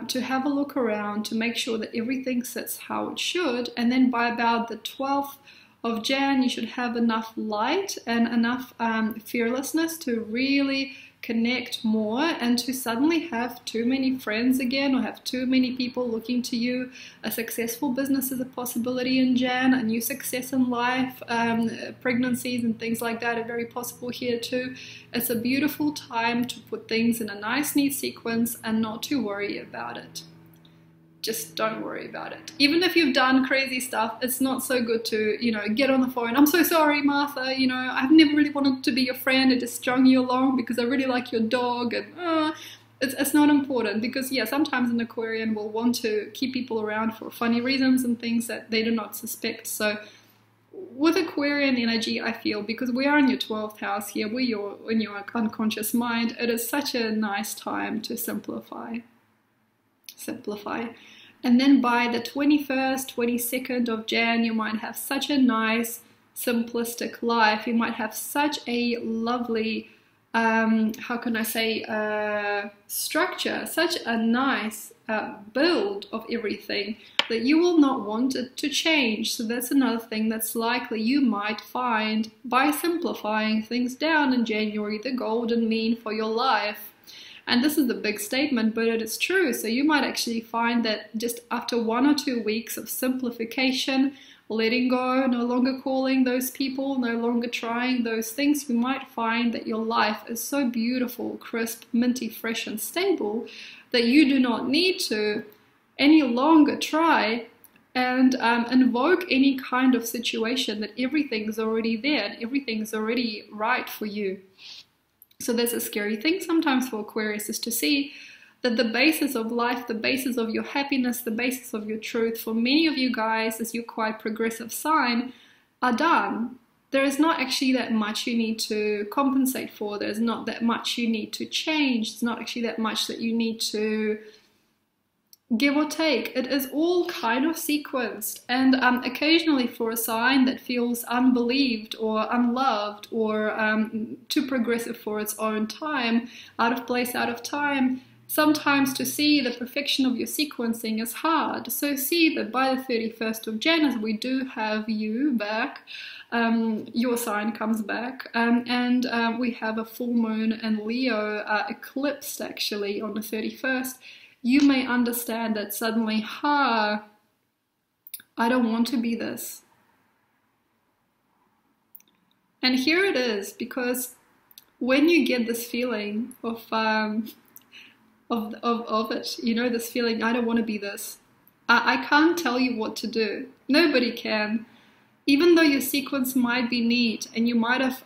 to have a look around, to make sure that everything sits how it should. And then by about the 12th of Jan, you should have enough light and enough fearlessness to really connect more, and to suddenly have too many friends again, or have too many people looking to you. A successful business is a possibility in Jan, a new success in life, pregnancies and things like that are very possible here too. It's a beautiful time to put things in a nice neat sequence and not to worry about it. Just don't worry about it. Even if you've done crazy stuff, it's not so good to, you know, get on the phone. I'm so sorry, Martha, you know, I've never really wanted to be your friend. I just strung you along because I really like your dog. And it's not important, because, yeah, sometimes an Aquarian will want to keep people around for funny reasons and things that they do not suspect. So with Aquarian energy, I feel, because we are in your 12th house here, we're in your unconscious mind, it is such a nice time to simplify. And then by the 21st, 22nd of Jan, you might have such a nice, simplistic life. You might have such a lovely, how can I say, structure, such a nice build of everything that you will not want it to change. So that's another thing that's likely you might find by simplifying things down in January, the golden mean for your life. And this is the big statement, but it is true. So you might actually find that just after 1 or 2 weeks of simplification, letting go, no longer calling those people, no longer trying those things, you might find that your life is so beautiful, crisp, minty, fresh, and stable that you do not need to any longer try and invoke any kind of situation, that everything's already there and everything's already right for you. So that's a scary thing sometimes for Aquarius, is to see that the basis of life, the basis of your happiness, the basis of your truth, for many of you guys, as you're quite progressive sign, are done. There is not actually that much you need to compensate for. There's not that much you need to change. It's not actually that much that you need to give or take. It is all kind of sequenced, and occasionally for a sign that feels unbelieved or unloved or too progressive for its own time, out of place, out of time, sometimes to see the perfection of your sequencing is hard. So see that by the 31st of Jan, as we do have you back, your sign comes back, and we have a full moon and Leo eclipsed actually on the 31st. You may understand that suddenly, I don't want to be this. And here it is, because when you get this feeling of it, you know, this feeling, I don't want to be this. I can't tell you what to do. Nobody can. Even though your sequence might be neat and you might have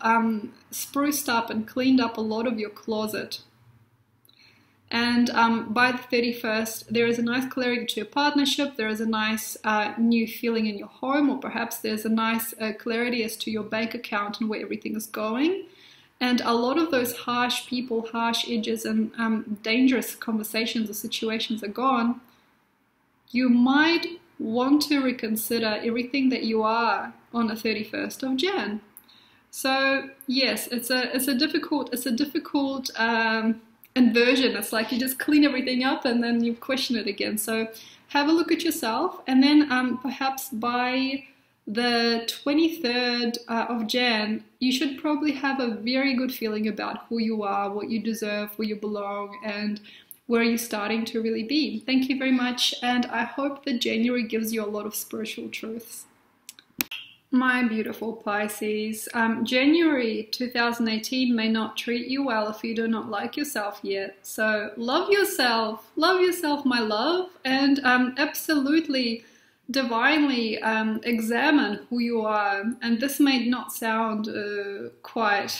spruced up and cleaned up a lot of your closet. And by the 31st, there is a nice clarity to your partnership, there is a nice new feeling in your home, or perhaps there's a nice clarity as to your bank account and where everything is going. And a lot of those harsh people, harsh edges, and dangerous conversations or situations are gone. You might want to reconsider everything that you are on the 31st of Jan. So yes, it's a difficult inversion. It's like you just clean everything up and then you question it again. So have a look at yourself, and then perhaps by the 23rd of Jan, you should probably have a very good feeling about who you are, what you deserve, where you belong, and where you're starting to really be. Thank you very much, and I hope that January gives you a lot of spiritual truths. My beautiful Pisces, January 2018 may not treat you well if you do not like yourself yet. So love yourself, my love, and absolutely, divinely examine who you are. And this may not sound quite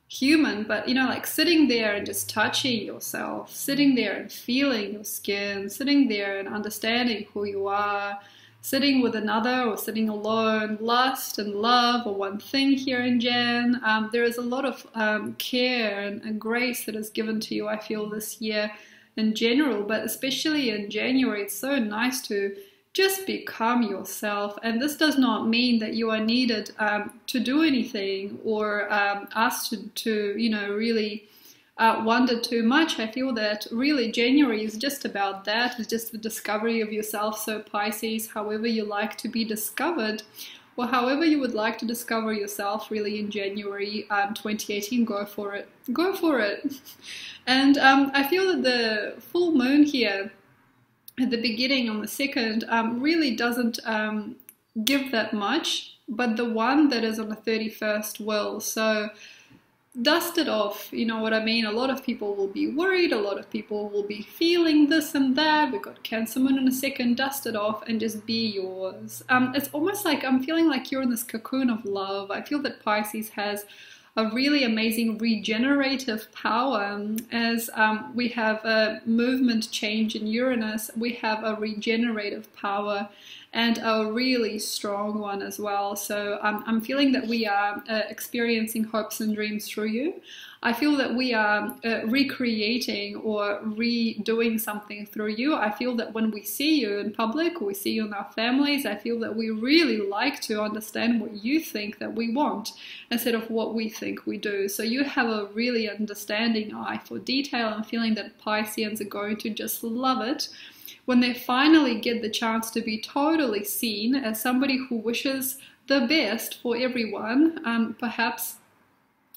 human, but you know, like sitting there and just touching yourself, sitting there and feeling your skin, sitting there and understanding who you are, sitting with another or sitting alone. Lust and love are one thing here in Jan. There is a lot of care and grace that is given to you, I feel, this year in general, but especially in January. It's so nice to just become yourself, and this does not mean that you are needed to do anything or asked to you know, really wonder too much. I feel that really January is just about that. It's just the discovery of yourself. So Pisces, however you like to be discovered, or however you would like to discover yourself really in January 2018, go for it. Go for it. And I feel that the full moon here at the beginning on the 2nd really doesn't give that much, but the one that is on the 31st will. So dust it off, you know what I mean? A lot of people will be worried, a lot of people will be feeling this and that. We've got Cancer moon in a 2nd, dust it off and just be yours. It's almost like I'm feeling like you're in this cocoon of love. I feel that Pisces has a really amazing regenerative power. As we have a movement change in Uranus, we have a regenerative power, and a really strong one as well. So I'm feeling that we are experiencing hopes and dreams through you. I feel that we are recreating or redoing something through you. I feel that when we see you in public, or we see you in our families, I feel that we really like to understand what you think that we want instead of what we think we do. So you have a really understanding eye for detail. I'm feeling that Pisceans are going to just love it when they finally get the chance to be totally seen as somebody who wishes the best for everyone, perhaps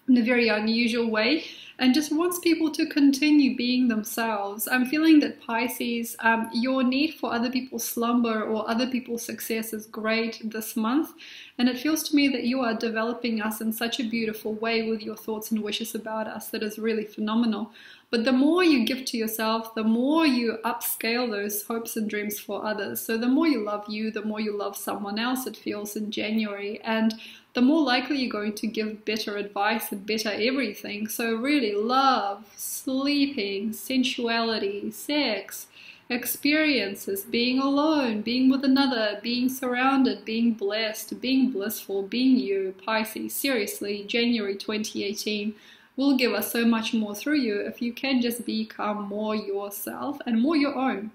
in a very unusual way, and just wants people to continue being themselves. I'm feeling that Pisces, your need for other people's slumber or other people's success is great this month, and it feels to me that you are developing us in such a beautiful way with your thoughts and wishes about us that is really phenomenal. But the more you give to yourself, the more you upscale those hopes and dreams for others. So the more you love you, the more you love someone else, it feels in January. And the more likely you're going to give better advice and better everything. So really, love, sleeping, sensuality, sex, experiences, being alone, being with another, being surrounded, being blessed, being blissful, being you, Pisces. Seriously, January 2018 will give us so much more through you if you can just become more yourself and more your own.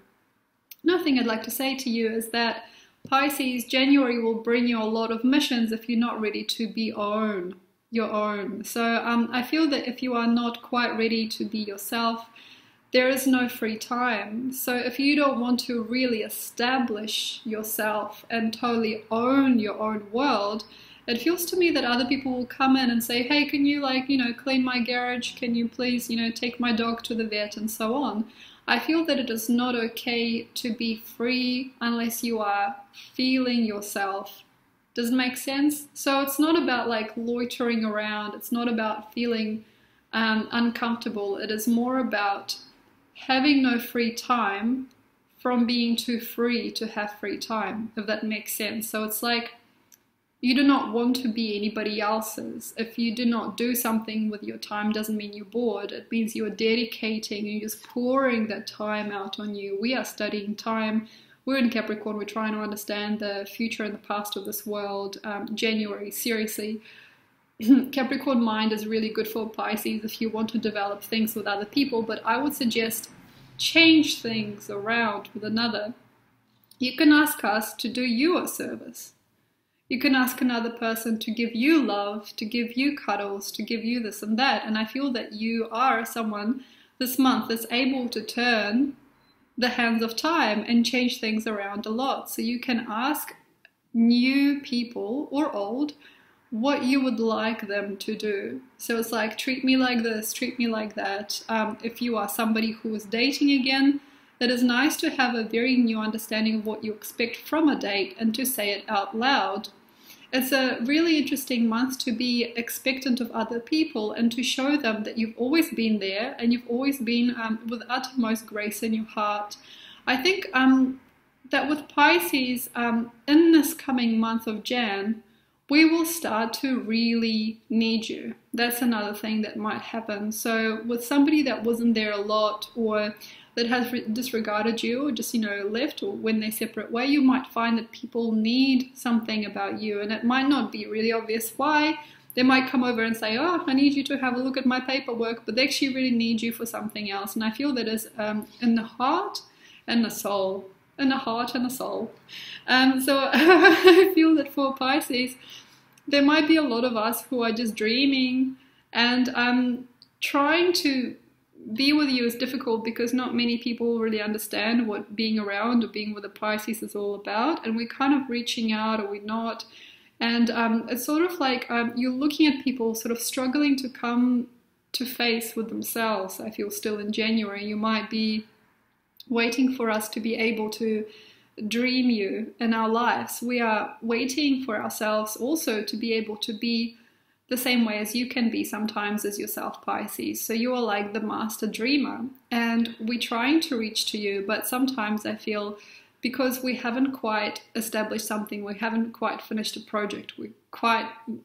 Another thing I'd like to say to you is that Pisces, January will bring you a lot of missions if you're not ready to be your own. So I feel that if you are not quite ready to be yourself, there is no free time. So if you don't want to really establish yourself and totally own your own world, it feels to me that other people will come in and say, hey, can you clean my garage? Can you please, take my dog to the vet and so on? I feel that it is not okay to be free unless you are feeling yourself. Does it make sense? So it's not about like loitering around. It's not about feeling uncomfortable. It is more about having no free time from being too free to have free time, if that makes sense. So it's like you do not want to be anybody else's. If you do not do something with your time, doesn't mean you're bored. It means you're dedicating, you're just pouring that time out on you. We are studying time. We're in Capricorn. We're trying to understand the future and the past of this world. January, seriously. Capricorn mind is really good for Pisces if you want to develop things with other people, but I would suggest change things around with another. You can ask us to do you a service. You can ask another person to give you love, to give you cuddles, to give you this and that. And I feel that you are someone this month that's able to turn the hands of time and change things around a lot. So you can ask new people or old what you would like them to do. So it's like, treat me like this, treat me like that. If you are somebody who is dating again, it is nice to have a very new understanding of what you expect from a date and to say it out loud. It's a really interesting month to be expectant of other people and to show them that you've always been there and you've always been with utmost grace in your heart. I think that with Pisces, in this coming month of Jan, we will start to really need you. That's another thing that might happen. So with somebody that wasn't there a lot or that has disregarded you or just, left or when they separate way, you might find that people need something about you. And it might not be really obvious why. They might come over and say, oh, I need you to have a look at my paperwork, but they actually really need you for something else. And I feel that is in the heart and the soul. In the heart and the soul. So I feel that for Pisces, there might be a lot of us who are just dreaming and trying to be with you is difficult because not many people really understand what being around or being with a Pisces is all about, and we're kind of reaching out or we're not, and it's sort of like you're looking at people sort of struggling to come to face with themselves. I feel still in January you might be waiting for us to be able to dream you in our lives. We are waiting for ourselves also to be able to be the same way as you can be sometimes as yourself, Pisces. So you are like the master dreamer and we're trying to reach to you, but sometimes I feel because we haven't quite established something, we haven't quite finished a project, we're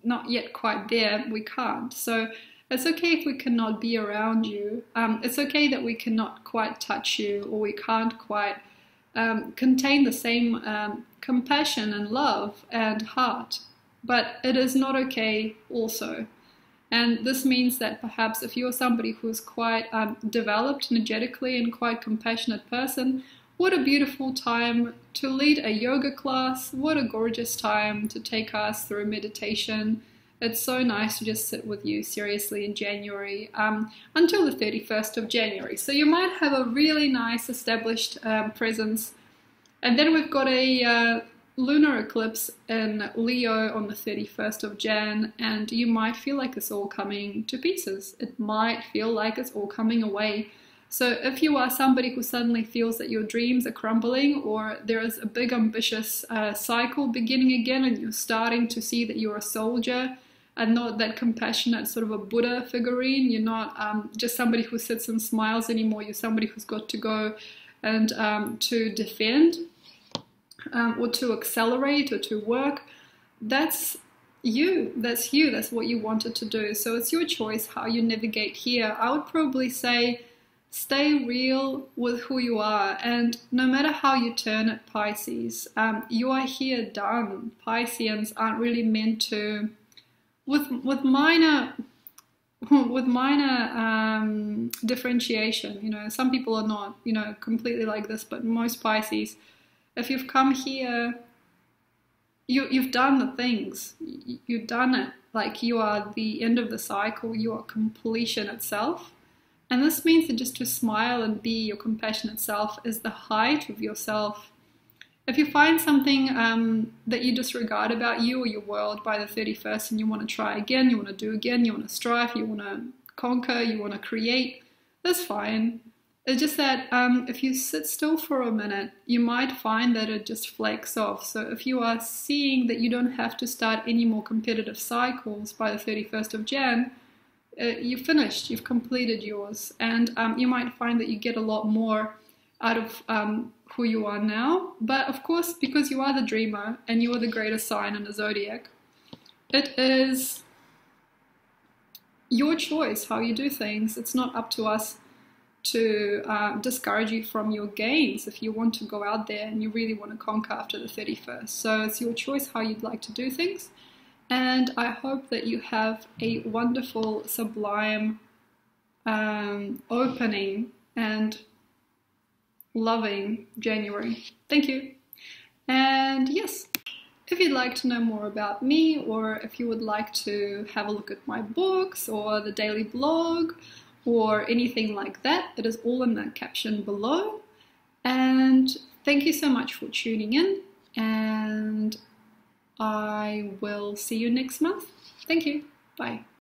not yet quite there, we can't. So it's okay if we cannot be around you. It's okay that we cannot quite touch you or we can't quite contain the same compassion and love and heart. But it is not okay also. And this means that perhaps if you're somebody who's quite developed energetically and quite compassionate person, what a beautiful time to lead a yoga class. What a gorgeous time to take us through meditation. It's so nice to just sit with you seriously in January until the 31st of January. So you might have a really nice established presence. And then we've got a lunar eclipse in Leo on the 31st of Jan, and you might feel like it's all coming to pieces. It might feel like it's all coming away. So if you are somebody who suddenly feels that your dreams are crumbling or there is a big ambitious cycle beginning again and you're starting to see that you're a soldier and not that compassionate sort of a Buddha figurine, you're not just somebody who sits and smiles anymore, you're somebody who's got to go and to defend or to accelerate or to work, that's that's you, that's what you wanted to do. So it's your choice how you navigate here. I would probably say stay real with who you are, and no matter how you turn it, Pisces, you are here done. Pisceans aren't really meant to, with minor differentiation, you know, some people are not, you know, completely like this, but most Pisces, if you've come here, you've done the things, you've done it. Like, you are the end of the cycle, you are completion itself. And this means that just to smile and be your compassionate self is the height of yourself. If you find something that you disregard about you or your world by the 31st and you want to try again, you want to do again, you want to strive, you want to conquer, you want to create, that's fine. It's just that if you sit still for a minute, you might find that it just flakes off. So if you are seeing that you don't have to start any more competitive cycles by the 31st of Jan, you've finished, you've completed yours. And you might find that you get a lot more out of who you are now. But of course, because you are the dreamer and you are the greatest sign in the Zodiac, it is your choice how you do things. It's not up to us to discourage you from your gains if you want to go out there and you really want to conquer after the 31st. So it's your choice how you'd like to do things. And I hope that you have a wonderful, sublime opening and loving January. Thank you. And yes, if you'd like to know more about me, or if you would like to have a look at my books or the daily blog or anything like that, it is all in the caption below. And thank you so much for tuning in, and I will see you next month. Thank you. Bye.